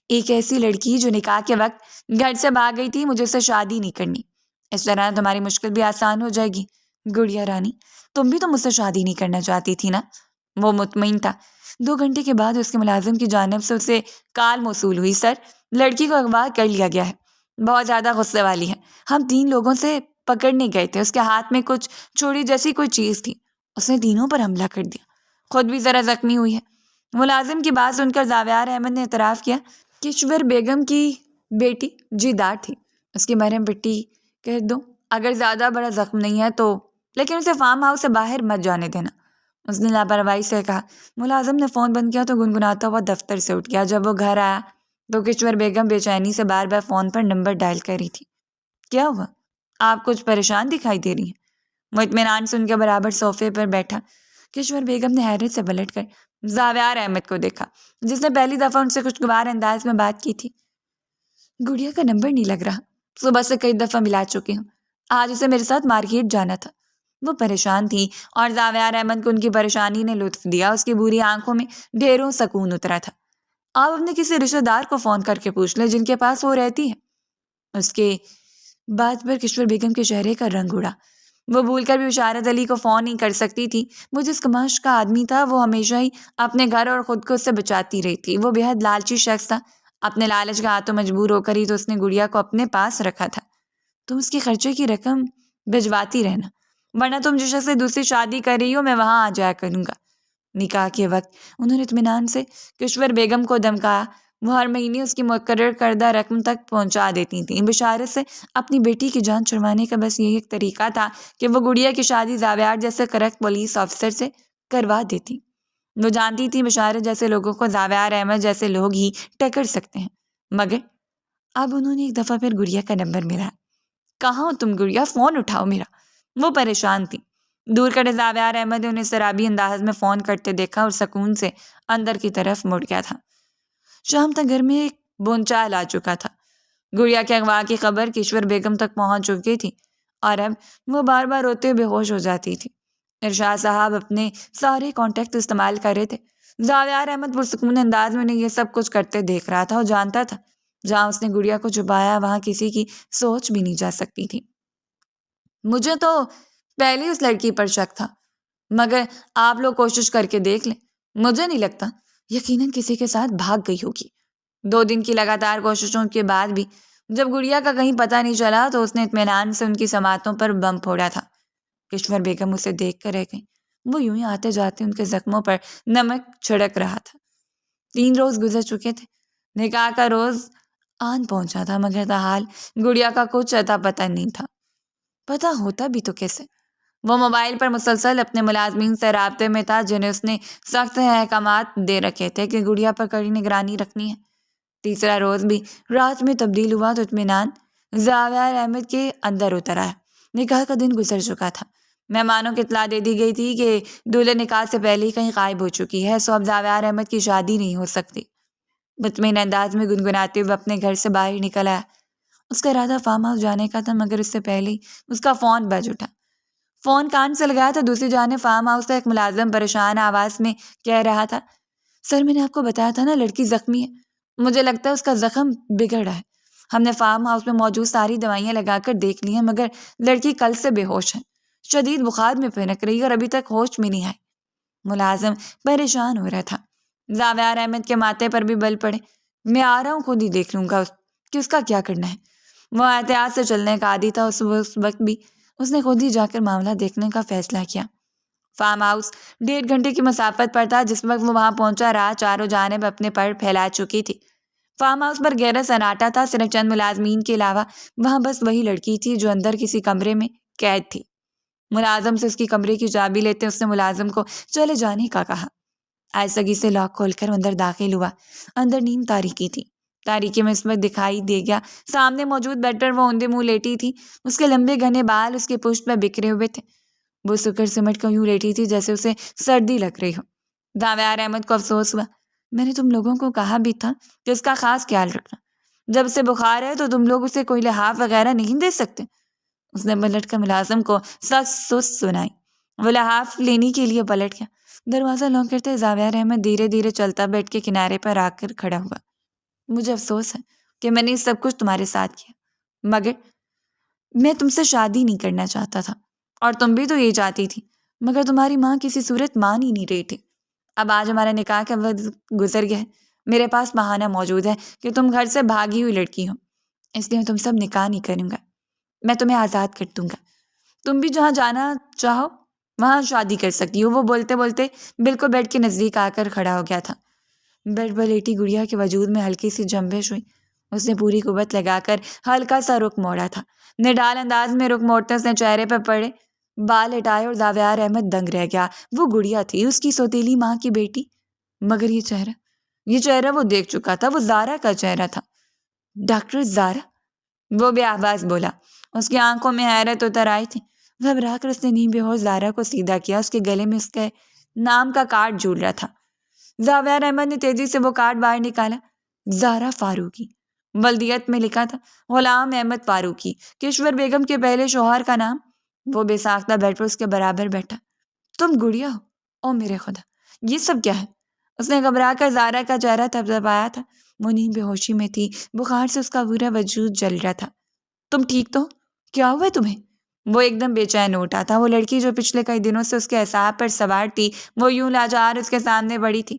S1: ایک ایسی لڑکی جو نکاح کے وقت گھر سے بھاگ گئی تھی، مجھے سے شادی نہیں کرنی، اس طرح تمہاری مشکل بھی آسان ہو جائے گی۔ گڑیا رانی، تم بھی تو مجھ سے شادی نہیں کرنا چاہتی تھی نا؟ وہ مطمئن تھا۔ 2 گھنٹے کے بعد اس کے ملازم کی جانب سے اسے کال موصول ہوئی، سر لڑکی کو اغوا کر لیا گیا ہے، بہت زیادہ غصے والی ہے، ہم 3 لوگوں سے پکڑنے گئے تھے، اس کے ہاتھ میں کچھ چھڑی جیسی کوئی چیز تھی، اس نے تینوں پر حملہ کر دیا، خود بھی ذرا زخمی ہوئی ہے۔ ملازم کی بات سن کر زاویار احمد نے اعتراف کیا، کشور بیگم کی بیٹی جی دار تھی، اس کی مرہم پٹی کر دو، اگر زیادہ بڑا زخم نہیں ہے تو، لیکن اسے فارم ہاؤس سے باہر مت جانے دینا، اس نے لاپرواہی سے کہا۔ ملازم نے فون بند کیا تو گنگناتا ہوا دفتر سے اٹھ گیا۔ جب وہ گھر آیا تو کشور بیگم بے چینی سے بار بار فون پر نمبر ڈائل کر رہی تھی۔ کیا ہوا؟ آپ کچھ پریشان دکھائی دے رہی ہیں۔ وہ اطمینان سے ان کے برابر صوفے پر بیٹھا۔ کشور بیگم نے حیرت سے پلٹ کر زاویار احمد کو دیکھا، جس نے پہلی دفعہ ان سے خوشگوار انداز میں بات کی تھی۔ گڑیا کا نمبر نہیں لگ رہا، صبح سے کئی دفعہ ملا چکی ہوں، آج اسے میرے ساتھ مارکیٹ جانا تھا۔ وہ پریشان تھی اور زاویار احمد کو ان کی پریشانی نے لطف دیا۔ اس کی بری آنکھوں میں ڈھیروں سکون اترا تھا۔ آپ اپنے کسی رشتہ دار کو فون کر کے پوچھ لیں جن کے پاس وہ رہتی ہے۔ اس کے بات پر کشور بیگم کے چہرے کا رنگ اڑا۔ وہ بھول کر بھی بشارت علی کو فون نہیں کر سکتی تھی۔ وہ جس کماش کا آدمی تھا وہ ہمیشہ ہی اپنے گھر اور خود کو اس سے بچاتی رہی تھی۔ وہ بے حد لالچی شخص تھا۔ اپنے لالچ کا ہاتھوں مجبور ہو کر ہی تو اس نے گڑیا کو اپنے پاس رکھا تھا۔ تم اس کے خرچے کی رقم بھجواتی رہنا، ورنہ تم جس شخص سے دوسری شادی کر رہی ہو میں وہاں آ جایا کروں گا۔ نکاح کے وقت انہوں نے اطمینان سے کشور بیگم کو دمکایا۔ وہ ہر مہینے اس کی مقرر کردہ رقم تک پہنچا دیتی تھیں۔ بشارت سے اپنی بیٹی کی جان چھڑوانے کا بس یہی ایک طریقہ تھا کہ وہ گڑیا کی شادی زاویار جیسے کریکٹ پولیس آفیسر سے کروا دیتی۔ وہ جانتی تھی بشارت جیسے لوگوں کو زاویار احمد جیسے لوگ ہی ٹکر سکتے ہیں۔ مگر اب انہوں نے ایک دفعہ پھر گڑیا کا نمبر ملا۔ کہاں ہو تم گڑیا؟ فون اٹھاؤ میرا۔ وہ پریشان تھی۔ دور کھڑے زاویار احمد نے انہیں سرابی انداز میں فون کرتے دیکھا اور سکون سے اندر کی طرف مڑ گیا تھا۔ شام تک گھر میں ایک بونچال آ چکا تھا۔ گڑیا کے اغوا کی خبر کشور بیگم تک پہنچ چکی تھی اور اب وہ بار بار روتے ہوئے بے ہوش ہو جاتی تھی۔ ارشاد صاحب اپنے سارے کانٹیکٹ استعمال کر رہے تھے۔ زاویار احمد پرسکون انداز میں انہیں یہ سب کچھ کرتے دیکھ رہا تھا اور جانتا تھا جہاں اس نے گڑیا کو چھپایا وہاں کسی کی سوچ بھی نہیں جا سکتی تھی۔ مجھے تو پہلے اس لڑکی پر شک تھا، مگر آپ لوگ کوشش کر کے دیکھ لیں، مجھے نہیں لگتا یقیناً کسی کے ساتھ بھاگ گئی ہوگی۔ 2 دن کی لگاتار کوششوں کے بعد بھی جب گڑیا کا کہیں پتہ نہیں چلا تو اس نے اطمینان سے ان کی سماعتوں پر بم پھوڑا تھا۔ کشور بیگم اسے دیکھ کر رہ گئی۔ وہ یوں ہی آتے جاتے ان کے زخموں پر نمک چھڑک رہا تھا۔ 3 روز گزر چکے تھے۔ نکاح کا روز آن پہنچا تھا، مگر تاحال گڑیا کا کچھ اتا پتہ نہیں تھا۔ پتہ ہوتا بھی تو کیسے؟ وہ موبائل پر مسلسل اپنے ملازمین سے رابطے میں تھا جنہیں اس نے سخت احکامات دے رکھے تھے کہ گڑیا پر کڑی نگرانی رکھنی ہے۔ تیسرا روز بھی رات میں تبدیل ہوا تو اطمینان زاویار احمد کے اندر اتر آیا۔ نکاح کا دن گزر چکا تھا۔ مہمانوں کو اطلاع دے دی گئی تھی کہ دولہے نکاح سے پہلے ہی کہیں غائب ہو چکی ہے، سو اب زاویار احمد کی شادی نہیں ہو سکتی۔ مطمئن انداز میں گنگناتے ہوئے اپنے گھر سے باہر نکل آیا۔ اس کا ارادہ فارم ہاؤس جانے کا تھا، مگر اس سے پہلے ہی اس کا فون بج اٹھا۔ فون کان سے لگایا تو دوسری جانب فارم ہاؤس کا ایک ملازم پریشان آواز میں کہہ رہا تھا، سر میں نے آپ کو بتایا تھا نا لڑکی زخمی ہے، مجھے لگتا ہے اس کا زخم بگڑ رہا ہے۔ ہم نے فارم ہاؤس میں موجود ساری دوائیاں لگا کر دیکھ لی ہیں، مگر لڑکی کل سے بے ہوش ہے، شدید بخار میں پھنک رہی ہے اور ابھی تک ہوش میں نہیں آئی۔ ملازم پریشان ہو رہا تھا۔ زاویار احمد کے ماتھے پر بھی بل پڑے۔ میں آ رہا ہوں، خود ہی دیکھ لوں گا کہ اس کا کیا کرنا ہے۔ وہ احتیاط سے چلنے کا عادی تھا۔ اس وقت بھی اس نے خود ہی جا کر معاملہ دیکھنے کا فیصلہ کیا۔ فارم ہاؤس 1.5 گھنٹے کی مسافت پر تھا۔ جس وقت وہ وہاں پہنچا راہ چاروں جانب اپنے پر پھیلا چکی تھی۔ فارم ہاؤس پر گہرا سناٹا تھا، صرف چند ملازمین کے علاوہ وہاں بس وہی لڑکی تھی جو اندر کسی کمرے میں قید تھی۔ ملازم سے اس کی کمرے کی چابی لیتے اس نے ملازم کو چلے جانے کا کہا۔ آہستگی سے لاک کھول کر اندر داخل ہوا۔ اندر نیم تاریکی تھی۔ تاریکی میں اس وقت دکھائی دے گیا سامنے موجود بیڈ پر وہ اوندے منہ لیٹی تھی۔ اس کے لمبے گھنے بال اس کے پشت میں بکھرے ہوئے تھے۔ وہ سکڑ سمٹ کر یوں لیٹی تھی جیسے اسے سردی لگ رہی ہو۔ زاویار احمد کو افسوس ہوا، میں نے تم لوگوں کو کہا بھی تھا کہ اس کا خاص خیال رکھنا، جب اسے بخار ہے تو تم لوگ اسے کوئی لحاف وغیرہ نہیں دے سکتے؟ اس نے پلٹ کر ملازم کو سخت سست سنائی۔ وہ لحاف لینے کے لیے پلٹ گیا۔ دروازہ لاک کرتے زاویار احمد دھیرے دھیرے چلتا بیڈ کے کنارے پر آ کر کھڑا ہوا۔ مجھے افسوس ہے کہ میں نے یہ سب کچھ تمہارے ساتھ کیا، مگر میں تم سے شادی نہیں کرنا چاہتا تھا، اور تم بھی تو یہ چاہتی تھی، مگر تمہاری ماں کسی صورت مان ہی نہیں رہی تھی۔ اب آج ہمارا نکاح کا وقت گزر گیا ہے، میرے پاس بہانہ موجود ہے کہ تم گھر سے بھاگی ہوئی لڑکی ہو، اس لیے میں تم سب نکاح نہیں کروں گا، میں تمہیں آزاد کر دوں گا، تم بھی جہاں جانا چاہو وہاں شادی کر سکتی ہو۔ وہ بولتے بولتے بالکل بیڈ کے نزدیک آ کر کھڑا ہو گیا تھا۔ بیڈ پر لیٹی گڑیا کے وجود میں ہلکی سی جنبش ہوئی۔ اس نے پوری قوت لگا کر ہلکا سا رخ موڑا تھا۔ نڈال انداز میں رخ موڑتے اس نے چہرے پر پڑے بال ہٹائے اور زاویار احمد دنگ رہ گیا۔ وہ گڑیا تھی، اس کی سوتیلی ماں کی بیٹی، مگر یہ چہرہ وہ دیکھ چکا تھا۔ وہ زارا کا چہرہ تھا۔ ڈاکٹر زارا؟ وہ بے آواز بولا۔ اس کی آنکھوں میں حیرت اتر آئی تھی۔ گھبرا کر اس نے نیم بے ہوش زارا کو سیدھا کیا۔ اس کے گلے میں اس کے نام کا کارڈ جھول رہا تھا۔ زاویار احمد نے تیزی سے وہ کارڈ باہر نکالا۔ زارا فاروقی۔ بلدیت میں لکھا تھا غلام احمد فاروقی، کشور بیگم کے پہلے شوہر کا نام۔ وہ بے ساختہ بیڈ پر اس کے برابر بیٹھا۔ تم گڑیا ہو؟ او میرے خدا، یہ سب کیا ہے؟ اس نے گھبرا کر زارا کا چہرہ تھپتھپایا تھا۔ وہ نیم بے ہوشی میں تھی، بخار سے اس کا پورا وجود جل رہا تھا۔ تم ٹھیک تو؟ کیا ہوا ہے تمہیں؟ وہ ایک دم بے چین اٹھا تھا۔ وہ لڑکی جو پچھلے کئی دنوں سے اس کے اعصاب پر سوار تھی، وہ یوں لاچار اس کے سامنے بڑی تھی۔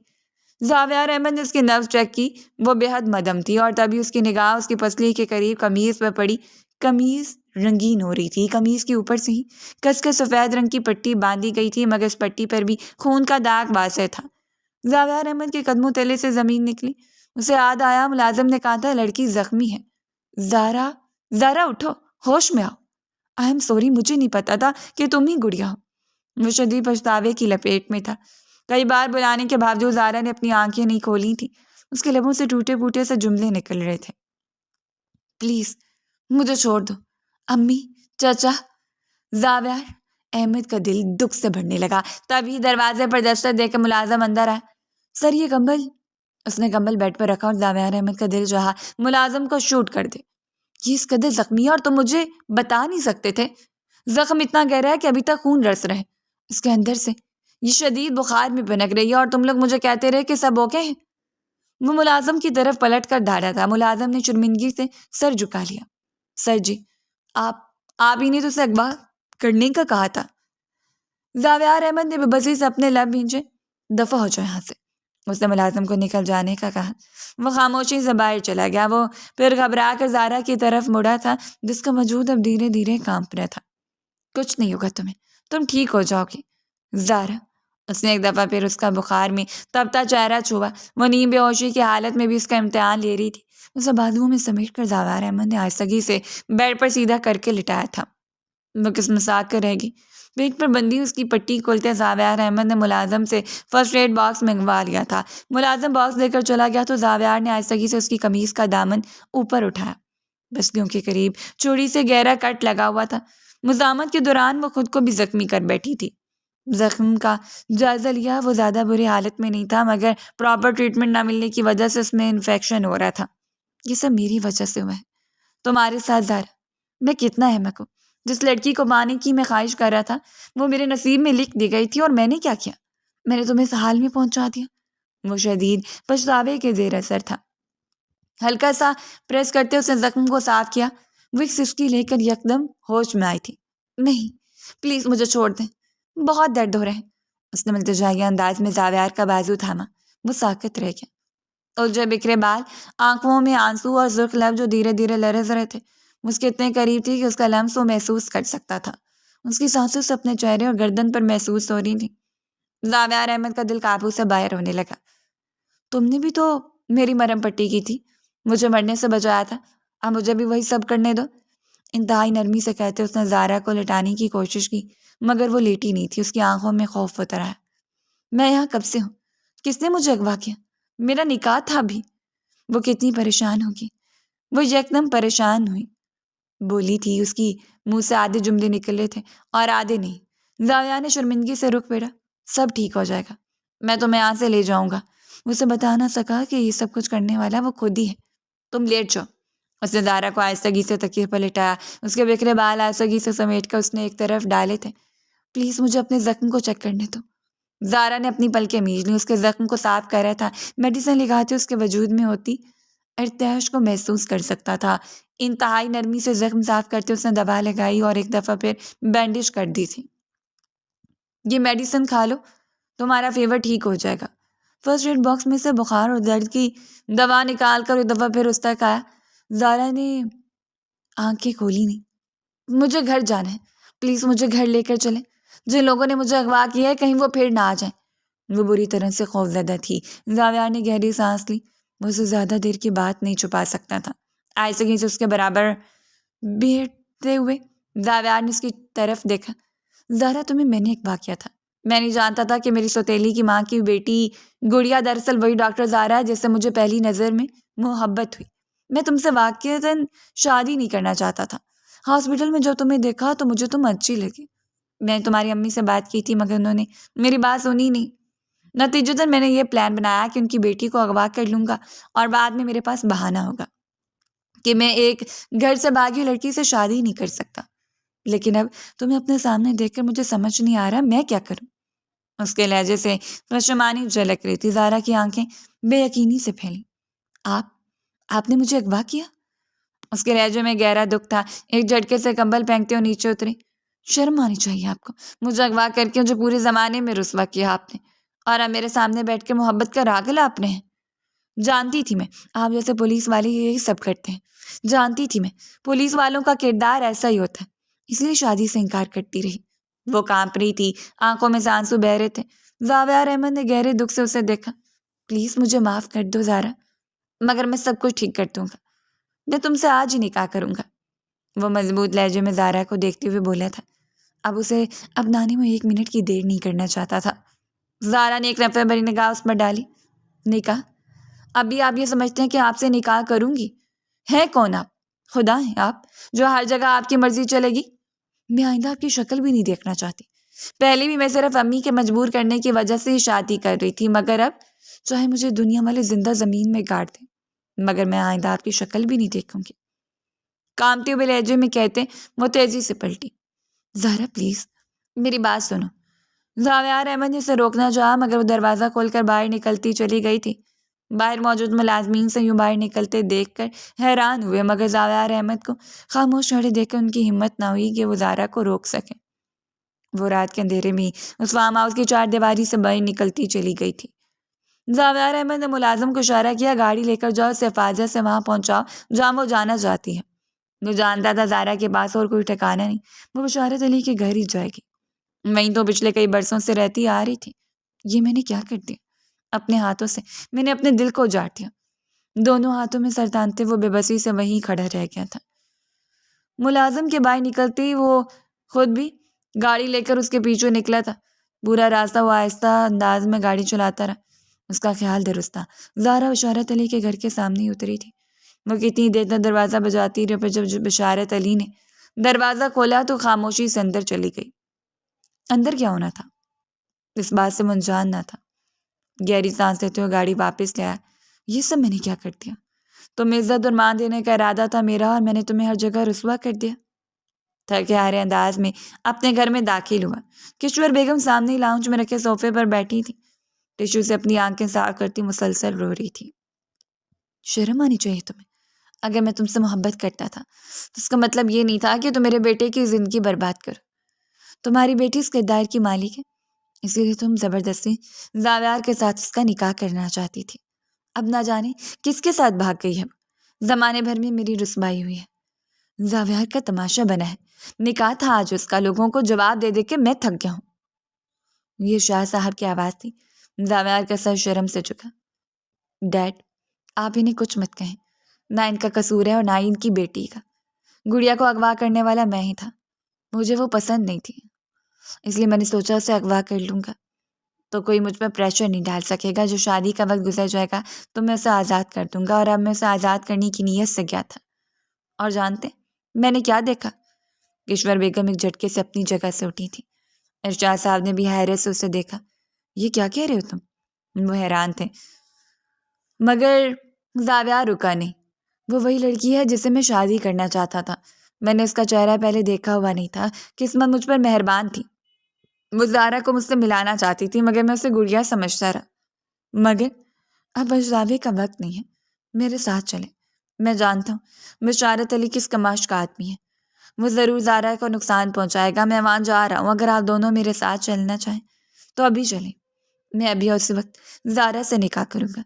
S1: زاویار احمد نے اس کی نبض چیک کی۔ وہ بے حد مدم تھی اور تبھی اس کی نگاہ اس کی پسلی کے قریب قمیض پر پڑی۔ قمیض رنگین ہو رہی تھی۔ قمیض کے اوپر سے ہی کس کے سفید رنگ کی پٹی باندھی گئی تھی، مگر اس پٹی پر بھی خون کا داغ واضح تھا۔ زاویار احمد کے قدموں تلے سے زمین نکلی۔ اسے یاد آیا ملازم نے کہا تھا لڑکی زخمی ہے۔ زارا، زارا اٹھو، ہوش میں آؤ۔ آئی ایم سوری، مجھے نہیں پتا تھا کہ تم ہی گڑیا ہو۔ وہ شدید پچھتاوے کی لپیٹ میں تھا۔ کئی بار بلانے کے باوجود زارا نے اپنی آنکھیں نہیں کھولی تھیں۔ اس کے لبوں سے ٹوٹے پھوٹے سے جملے نکل رہے تھے۔ پلیز مجھے چھوڑ دو امی، چچا۔ زاویار احمد کا دل دکھ سے بھرنے لگا۔ تبھی دروازے پر دستک دے کے ملازم اندر آیا۔ سر یہ کمبل۔ اس نے کمبل بیڈ پر رکھا اور زاویار احمد کا دل چاہا ملازم کو شوٹ کر دے۔ یہ اس قدر زخمی ہے اور تم مجھے بتا نہیں سکتے تھے؟ زخم اتنا گہرا ہے کہ ابھی تک خون رس رہا ہے اس کے اندر سے۔ یہ شدید بخار میں بنک رہی ہے اور تم لوگ مجھے کہتے رہے کہ سب اوکے ہیں۔ وہ ملازم کی طرف پلٹ کر دھاڑا تھا۔ ملازم نے شرمندگی سے سر جھکا لیا۔ سر جی، آپ ہی نے تو اسے اغوا کرنے کا کہا تھا۔ زاویار احمد نے بے بسی سے اپنے لب بھینچے۔ دفع ہو جاؤ یہاں سے، اس نے ملازم کو نکل جانے کا کہا۔ وہ خاموشی سے باہر چلا گیا۔ وہ پھر گھبرا کر زارا کی طرف مڑا تھا، جس کا وجود اب دھیرے دھیرے کانپ رہا تھا۔ کچھ نہیں ہوگا تمہیں، تم ٹھیک ہو جاؤ گی زارا۔ اس نے ایک دفعہ پھر اس کا بخار میں تپتا چہرہ چھوا۔ وہ نیم بے ہوشی کی حالت میں بھی اس کا امتحان لے رہی تھی۔ اسے بازوؤں میں سمیٹ کر زاویار احمد نے آہستگی سے بیڈ پر سیدھا کر کے لٹایا تھا۔ وہ کس مساق کر رہے گی؟ پیٹ پر بندھی اس کی پٹی کھولتے زاویار احمد نے ملازم سے فرسٹ ایڈ باکس منگوا لیا تھا۔ ملازم باکس دے کر چلا گیا تو زاویار نے آہستگی سے اس کی قمیض کا دامن اوپر اٹھایا۔ پسلیوں کے قریب چوڑی سے گہرا کٹ لگا ہوا تھا۔ مزاحمت کے دوران وہ خود کو بھی زخمی کر بیٹھی تھی۔ زخم کا جائزہ لیا۔ وہ زیادہ بری حالت میں نہیں تھا، مگر پراپر ٹریٹمنٹ نہ ملنے کی وجہ سے اس میں انفیکشن ہو رہا تھا۔ یہ سب میری وجہ سے ہوا ہے تمہارے ساتھ زارا۔ میں کتنا احمق ہوں۔ جس لڑکی کو پانے کی میں خواہش کر رہا تھا وہ میرے نصیب میں لکھ دی گئی تھی، اور میں نے کیا کیا؟ میں نے تمہیں اس حال میں پہنچا دیا۔ وہ شدید پچھتاوے کے زیر اثر تھا۔ ہلکا سا پریس کرتے اس نے زخم کو صاف کیا۔ وہ ایک سسکی لے کر یکدم ہوش میں آئی تھی۔ نہیں، پلیز مجھے چھوڑ دیں، بہت درد ہو رہے ہیں۔ اس نے ملتجائیہ انداز میں زاویار کا بازو تھاما۔ وہ ساکت رہ گیا۔ الجھے بکھرے بال، آنکھوں میں آنسو اور سرخ لب جو دھیرے دھیرے لرز رہے تھے۔ اس کے اتنے قریب تھی کہ اس کا لمس وہ محسوس کر سکتا تھا۔ اس کی سانسیں سے اپنے چہرے اور گردن پر محسوس ہو رہی تھیں۔ زاویار احمد کا دل قابو سے باہر ہونے لگا۔ تم نے بھی تو میری مرہم پٹی کی تھی، مجھے مرنے سے بچایا تھا، اب مجھے بھی وہی سب کرنے دو۔ انتہائی نرمی سے کہتے اس نے زارا کو لٹانے کی کوشش کی، مگر وہ لیٹی نہیں تھی۔ اس کی آنکھوں میں خوف اتر آیا۔ میں یہاں کب سے ہوں؟ کس نے مجھے اغوا کیا؟ میرا نکاح تھا ابھی۔ وہ کتنی پریشان ہوگی۔ وہ یکدم پریشان ہوئی۔ بولی تھی، اس کی منہ سے آدھے جملے نکلے تھے اور آدھے نہیں۔ زاویہ نے شرمندگی سے رخ پھیرا۔ سب ٹھیک ہو جائے گا، میں تمہیں یہاں سے لے جاؤں گا۔ اسے بتا نہ سکا کہ یہ سب کچھ کرنے والا وہ خود ہی ہے۔ تم لیٹ جاؤ۔ اس نے زارا کو آہستگی سے تکیے پر لٹایا۔ اس کے بکھرے بال آہستگی سے سمیٹ کر اس نے ایک طرف ڈالے تھے۔ پلیز مجھے اپنے زخم کو چیک کرنے دو۔ زارا نے اپنی پلکیں میج لیں۔ اس کے زخم کو صاف کر رہا تھا۔ میڈیسن لگاتے اس کے وجود میں ہوتی ارتعاش کو محسوس کر سکتا تھا۔ انتہائی نرمی سے زخم صاف کرتے اس نے دوا لگائی اور ایک دفعہ پھر بینڈیج کر دی تھی۔ یہ میڈیسن کھا لو، تمہارا فیور ٹھیک ہو جائے گا۔ فرسٹ ایڈ باکس میں سے بخار اور درد کی دوا نکال کر ایک دفعہ پھر اس تک آیا۔ زارا نے آنکھیں کھولی نہیں۔ مجھے گھر جانا ہے، پلیز مجھے گھر لے کر چلیں۔ جن لوگوں نے مجھے اغوا کیا ہے کہیں وہ پھر نہ آ جائیں۔ وہ بری طرح سے خوفزدہ تھی۔ زاویہ نے گہری سانس لی۔ وہ اسے زیادہ دیر کی بات نہیں چھپا سکتا تھا۔ آہستگی سے اس کے برابر بیٹھتے ہوئے زاویہ نے اس کی طرف دیکھا۔ زارا، تمہیں میں نے اغوا کیا تھا۔ میں نہیں جانتا تھا کہ میری سوتیلی کی ماں کی بیٹی گڑیا دراصل وہی ڈاکٹر زارا ہے جس سے مجھے پہلی نظر میں محبت ہوئی۔ میں تم سے واقعتاً شادی نہیں کرنا چاہتا تھا۔ ہاسپٹل میں جب تمہیں دیکھا تو مجھے تم اچھی لگی۔ میں نے تمہاری امی سے بات کی تھی مگر انہوں نے میری بات سنی نہیں۔ نتیجتاً میں نے یہ پلان بنایا کہ ان کی بیٹی کو اغوا کر لوں گا اور بعد میں میرے پاس بہانہ ہوگا۔ کہ میں ایک گھر سے بھاگی لڑکی سے شادی نہیں کر سکتا، لیکن اب تمہیں اپنے سامنے دیکھ کر مجھے سمجھ نہیں آ رہا میں کیا کروں۔ اس کے لہجے سے پشیمانی جھلک رہی تھی۔ زارا کی آنکھیں بے یقینی سے پھیلیں۔ آپ نے مجھے اغوا کیا؟ اس کے لہجے میں گہرا دکھ تھا۔ ایک جھٹکے سے کمبل پھینکتے ہوئے نیچے اتری۔ شرم آنی چاہیے آپ کو، مجھے اغوا کر کے جو پورے زمانے میں رسوا کیا آپ نے، اور اب میرے سامنے بیٹھ کے محبت کا راگ الاپنے ہیں۔ جانتی تھی میں آپ جیسے پولیس والے یہی سب کرتے ہیں، جانتی تھی میں پولیس والوں کا کردار ایسا ہی ہوتا ہے، اس لیے شادی سے انکار کرتی رہی۔ وہ کانپ رہی تھی، آنکھوں میں سے آنسو بہ رہے تھے۔ زاویار احمد نے گہرے دکھ سے اسے دیکھا۔ پلیز مجھے معاف کر دو زارا، مگر میں سب کچھ ٹھیک کر دوں گا، میں تم سے آج ہی نکاح کروں گا۔ وہ مضبوط لہجے میں زارا کو دیکھتے ہوئے بولا تھا۔ اب اسے اپنانے میں 1 منٹ کی دیر نہیں کرنا چاہتا تھا۔ زارا نے ایک نفرت بھری نگاہ اس پر ڈالی۔ نکاح؟ ابھی آپ یہ سمجھتے ہیں کہ آپ سے نکاح کروں گی؟ ہے کون آپ؟ خدا ہیں آپ جو ہر جگہ آپ کی مرضی چلے گی؟ میں آئندہ آپ کی شکل بھی نہیں دیکھنا چاہتی۔ پہلے بھی میں صرف امی کے مجبور کرنے کی وجہ سے ہی شادی کر رہی تھی، مگر اب چاہے مجھے دنیا والے زندہ زمین میں گاڑ دیں، مگر میں آئندہ آپ کی شکل بھی نہیں دیکھوں گی۔ کامتے ہوئے لہجے میں کہتے وہ تیزی سے پلٹی۔ زہرا پلیز میری بات سنو۔ زاویار احمد نے اسے روکنا چاہا، مگر وہ دروازہ کھول کر باہر نکلتی چلی گئی تھی۔ باہر موجود ملازمین سے یوں باہر نکلتے دیکھ کر حیران ہوئے، مگر زاویار احمد کو خاموش کھڑے دیکھ کر ان کی ہمت نہ ہوئی کہ وہ زارا کو روک سکیں۔ وہ رات کے اندھیرے میں اس فارم ہاؤس کی 4 دیواری سے باہر نکلتی چلی گئی تھی۔ زاویار احمد نے ملازم کو اشارہ کیا، گاڑی لے کر جاؤ، اسے حفاظت سے وہاں پہنچاؤ جہاں وہ جانا چاہتی ہے۔ وہ جانتا تھا زارا کے پاس اور کوئی ٹھکانہ نہیں، وہ بشارت علی کے گھر ہی جائے گی، وہیں تو پچھلے کئی برسوں سے رہتی آ رہی تھی۔ یہ میں نے کیا کر دیا؟ اپنے ہاتھوں سے میں نے اپنے دل کو اجاڑ دیا۔ دونوں ہاتھوں میں سر تانتے وہ بے بسی سے وہیں کھڑا رہ گیا تھا۔ ملازم کے باہر نکلتے ہی وہ خود بھی گاڑی لے کر اس کے پیچھے نکلا تھا۔ پورا راستہ وہ آہستہ انداز میں گاڑی چلاتا رہا۔ اس کا خیال درست تھا، زارا بشارت علی کے گھر کے سامنے ہی اتری تھی۔ وہ کتنی دیر تک دروازہ بجاتی رہی، پھر جب بشارت علی نے دروازہ کھولا تو خاموشی سے اندر چلی گئی۔ اندر کیا ہونا تھا اس بات سے منجان نہ تھا۔ گہری سانس لیتے ہوئے گاڑی واپس لے آیا۔ یہ سب میں نے کیا کر دیا؟ تمہیں عزت اور مان دینے کا ارادہ تھا میرا، اور میں نے تمہیں ہر جگہ رسوا کر دیا۔ تھکے ہارے انداز میں اپنے گھر میں داخل ہوا۔ کشور بیگم سامنے لاؤنج میں رکھے صوفے پر بیٹھی تھی، ٹشو سے اپنی آنکھیں صاف کرتی مسلسل رو رہی تھی۔ شرم آنی چاہیے تمہیں، اگر میں تم سے محبت کرتا تھا تو اس کا مطلب یہ نہیں تھا کہ تم میرے بیٹے کی زندگی برباد کرو۔ تمہاری بیٹی اس کردار کی مالک ہے، اسی لیے تم زبردستی زاویار کے ساتھ اس کا نکاح کرنا چاہتی تھی۔ اب نہ جانے کس کے ساتھ بھاگ گئی ہے، زمانے بھر میں میری رسوائی ہوئی ہے۔ زاویار کا تماشا بنا ہے، نکاح تھا آج اس کا، لوگوں کو جواب دے دے کے میں تھک گیا ہوں۔ یہ شاہ صاحب کی آواز تھی۔ زاویار کا سر شرم سے جھکا۔ ڈیڈ آپ انہیں کچھ مت کہیں، نہ ان کا قصور ہے اور نہ ہی ان کی بیٹی کا۔ گڑیا کو اغوا کرنے والا میں ہی تھا، مجھے وہ پسند نہیں تھی، اس لیے میں نے سوچا اسے اغوا کر لوں گا تو کوئی مجھ پر پریشر نہیں ڈال سکے گا۔ جو شادی کا وقت گزر جائے گا تو میں اسے آزاد کر دوں گا، اور اب میں اسے آزاد کرنے کی نیت سے گیا تھا۔ اور جانتے میں نے کیا دیکھا؟ کشور بیگم ایک جھٹکے سے اپنی جگہ سے اٹھی تھی۔ ارشاد صاحب نے بھی حیرت سے اسے دیکھا۔ یہ کیا کہہ رہے ہو تم؟ وہ حیران تھے، مگر زاویار رکا نہیں۔ وہ وہی لڑکی ہے جسے میں شادی کرنا چاہتا تھا۔ میں نے اس کا چہرہ پہلے دیکھا ہوا نہیں تھا، قسمت مجھ پر مہربان تھی۔ وہ زارا کو مجھ سے ملانا چاہتی تھی، مگر میں اسے گڑیا سمجھتا رہا۔ مگر اب پچھتاوے کا وقت نہیں ہے، میرے ساتھ چلے۔ میں جانتا ہوں بشارت علی کس کماش کا آدمی ہے، وہ ضرور زارا کو نقصان پہنچائے گا۔ میں وہاں جا رہا ہوں، اگر آپ دونوں میرے ساتھ چلنا چاہیں تو ابھی چلیں۔ میں ابھی اور اسی وقت زارا سے نکاح کروں گا۔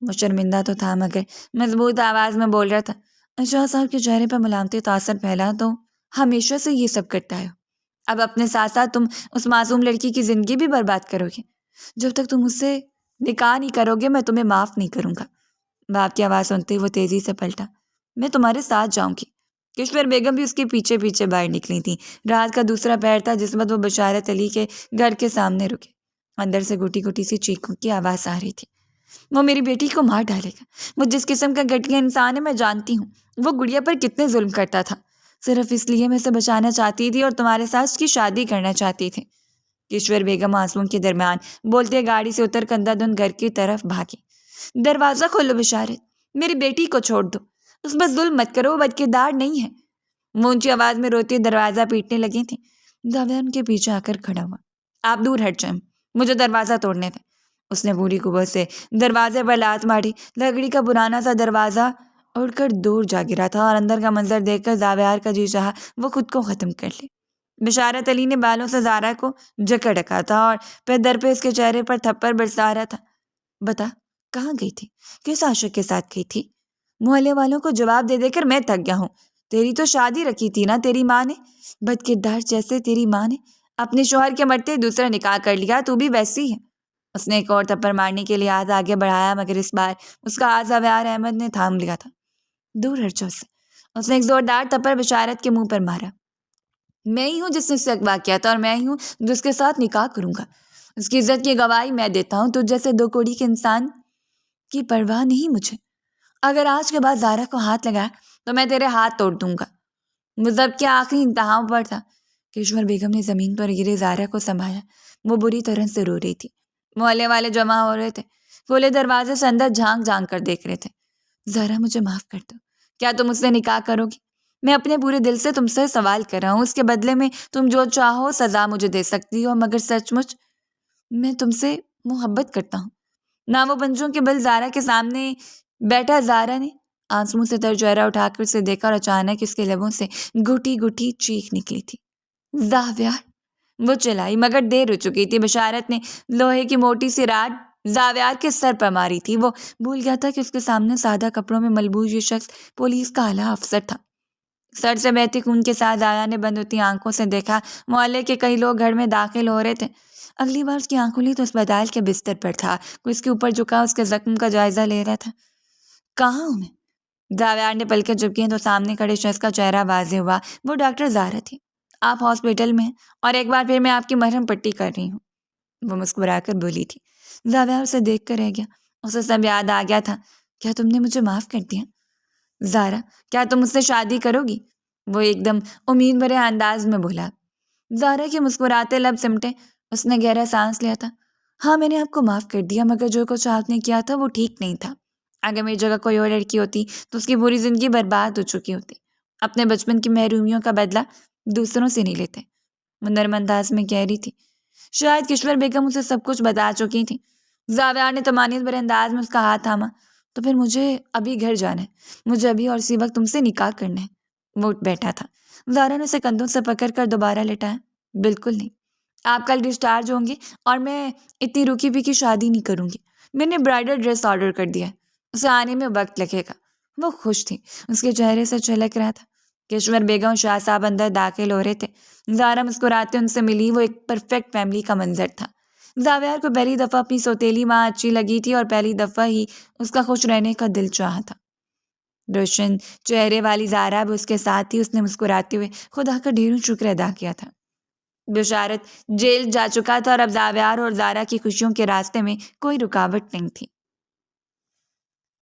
S1: وہ شرمندہ تو تھا، مگر مضبوط آواز میں بول رہا تھا۔ ارشاد صاحب کے چہرے پر ملامتی تاثر پھیلا۔ تو ہمیشہ سے یہ سب کرتا ہے، اب اپنے ساتھ ساتھ تم اس معصوم لڑکی کی زندگی بھی برباد کرو گے۔ جب تک تم اس سے نکاح نہیں کرو گے میں تمہیں معاف نہیں کروں گا۔ باپ کی آواز سنتے وہ تیزی سے پلٹا۔ میں تمہارے ساتھ جاؤں گی۔ کشور بیگم بھی اس کے پیچھے پیچھے باہر نکلی تھی۔ رات کا دوسرا پہر تھا جس وقت وہ بشارت علی کے گھر کے سامنے رکے۔ اندر سے گھٹی گھٹی سی چیخوں کی آواز آ رہی تھی۔ وہ میری بیٹی کو مار ڈالے گا، وہ جس قسم کا گھٹیا انسان ہے میں جانتی ہوں۔ وہ گڑیا پر کتنے ظلم کرتا تھا، صرف اس لیے میں اسے بچانا چاہتی تھی اور تمہارے ساتھ اس کی شادی کرنا چاہتی تھی۔ کشور بیگم آنسوؤں کے درمیان بولتے گاڑی سے اتر کر اندھا دھند گھر کی طرف بھاگی۔ دروازہ کھولو بشارت، میری بیٹی کو چھوڑ دو، اس پر ظلم مت کرو، وہ بدکردار نہیں ہے۔ وہ اونچی آواز میں روتی دروازہ پیٹنے لگی تھی۔ زاویہ ان کے پیچھے آ کر کھڑا ہوا۔ آپ دور ہٹ جائیں، مجھے دروازہ توڑنے دیں۔ اس نے پوری قوت سے دروازے پر لات ماری۔ لکڑی کا پرانا سا دروازہ اڑ کر دور جا گرا تھا اور اندر کا منظر دیکھ کر زاویہ کا جی چاہا وہ خود کو ختم کر لے۔ بشارت علی نے بالوں سے زارا کو جکڑ رکھا تھا اور پہ در پہ اس کے چہرے پر تھپڑ برسا رہا تھا۔ بتا، کہاں گئی تھی؟ کس عاشق کے ساتھ گئی تھی؟ محلے والوں کو جواب دے دے کر میں تھک گیا ہوں۔ تیری تو شادی رکھی تھی نا تیری ماں نے، بدکردار جیسے تیری ماں نے اپنے شوہر کے مرتے دوسرا نکاح کر لیا، تو بھی ویسی ہے۔ اس نے ایک اور تھپڑ مارنے کے لیے ہاتھ آگے بڑھایا، مگر اس بار اس کا ہاتھ زاویہ احمد نے تھام لیا تھا۔ دور ہٹ جا سے، اس نے ایک زوردار تھپڑ بشارت کے منہ پر مارا۔ میں ہی ہوں جس نے اسے اغوا کیا تھا، اور میں ہی ہوں جس کے ساتھ نکاح کروں گا۔ اس کی عزت کی گواہی میں دیتا ہوں۔ تجھ جیسے دو کوڑی کے انسان کی پرواہ نہیں مجھے۔ اگر آج کے بعد زارا کو ہاتھ لگایا تو میں تیرے ہاتھ توڑ دوں گا۔ مذہب کے آخری انتہاؤں پر تھا۔ کشور بیگم نے زمین پر گرے زارا کو سنبھالا۔ وہ بری طرح سے رو رہی تھی۔ محلے والے جمع ہو رہے تھے، کھلے دروازے سے اندر جھانک جھانک کر دیکھ رہے تھے۔ زارا، مجھے معاف کر دو، کیا تم مجھ سے نکاح کرو گی؟ میں اپنے پورے دل سے تم سے سوال کر رہا ہوں۔ اس کے بدلے میں تم جو چاہو سزا مجھے دے سکتی ہو، مگر سچ مچ میں تم سے محبت کرتا ہوں۔ نہ وہ پنجوں کے بل زارا کے سامنے بیٹھا۔ زارا نے آنسوؤں سے تر چہرہ اٹھا کر اسے دیکھا اور اچانک اس کے لبوں سے گھٹی گھٹی چیخ نکلی تھی۔ زاویہ! وہ چلائی، مگر دیر ہو چکی تھی۔ بشارت نے لوہے کی موٹی سی راڈ زاویہ کے سر پر ماری تھی۔ وہ بھول گیا تھا کہ اس کے سامنے سادہ کپڑوں میں ملبوس یہ شخص پولیس کا اعلیٰ افسر تھا۔ سر سے بہتی خون کے ساتھ زاویہ نے بند ہوتی آنکھوں سے دیکھا۔ محلے کے کئی لوگ گھر میں داخل ہو رہے تھے۔ اگلی بار اس کی آنکھ کھلی تو اسپتال کے بستر پر تھا۔ کوئی اس کے اوپر جھکا اس کے زخم کا جائزہ لے رہا تھا۔ کہاں ہوں میں؟ زاویہ نے پلکیں جھپکیں تو سامنے کھڑے شخص کا چہرہ واضح ہوا۔ وہ ڈاکٹر زارا تھی۔ آپ ہاسپٹل میں ہیں، اور ایک بار پھر میں آپ کی مرہم پٹی کر رہی ہوں۔ وہ مسکرا کر بولی تھی۔ زاویہ اسے دیکھ کر رہ گیا۔ اسے سب یاد آ گیا تھا۔ کیا تم نے مجھے معاف کر دیا؟ زارا، کیا تم مجھ سے شادی کرو گی؟ وہ ایک دم امید بھرے انداز میں بولا۔ زارا کے مسکراتے لب سمٹے۔ اس نے گہرا سانس لیا تھا۔ ہاں، میں نے آپ کو معاف کر دیا، مگر جو کچھ آپ نے کیا تھا وہ ٹھیک نہیں تھا۔ اگر میری جگہ کوئی اور لڑکی ہوتی تو اس کی پوری زندگی برباد ہو چکی ہوتی۔ اپنے بچپن کی محرومیوں کا بدلہ دوسروں سے نہیں لیتے۔ وہ نرم انداز میں کہہ رہی تھی۔ شاید کشور بیگم اسے سب کچھ بتا چکی تھی۔ زاویہ نے طمانینت بھرے انداز میں اس کا ہاتھ تھاما۔ تو پھر مجھے ابھی گھر جانا ہے، مجھے ابھی اور اسی وقت تم سے نکاح کرنا ہے۔ وہ اٹھ بیٹھا تھا۔ زارا نے اسے کندھوں سے پکڑ کر دوبارہ لٹایا۔ بالکل نہیں، آپ کل ڈسچارج ہوں گے اور میں اتنی روکی پھیکی شادی نہیں کروں گی۔ میں نے برائڈل ڈریس آرڈر کر دیا ہے، اسے آنے میں وقت لگے گا۔ وہ خوش تھی، اس کے چہرے سے چھلک رہا تھا۔ کشور بیگم اور شاہ صاحب اندر داخل ہو رہے تھے۔ زارا مسکراتے ان سے ملی۔ وہ ایک پرفیکٹ فیملی کا منظر تھا۔ زاویہ کو پہلی دفعہ اپنی سوتیلی ماں اچھی لگی تھی، اور پہلی دفعہ ہی اس کا خوش رہنے کا دل چاہا تھا۔ روشن چہرے والی زارا بھی اس کے ساتھ تھی۔ اس نے مسکراتے ہوئے خدا کا ڈھیروں شکر ادا کیا تھا۔ بشارت جیل جا چکا تھا، اور اب زاویہ اور زارا کی خوشیوں کے راستے میں کوئی رکاوٹ نہیں تھی۔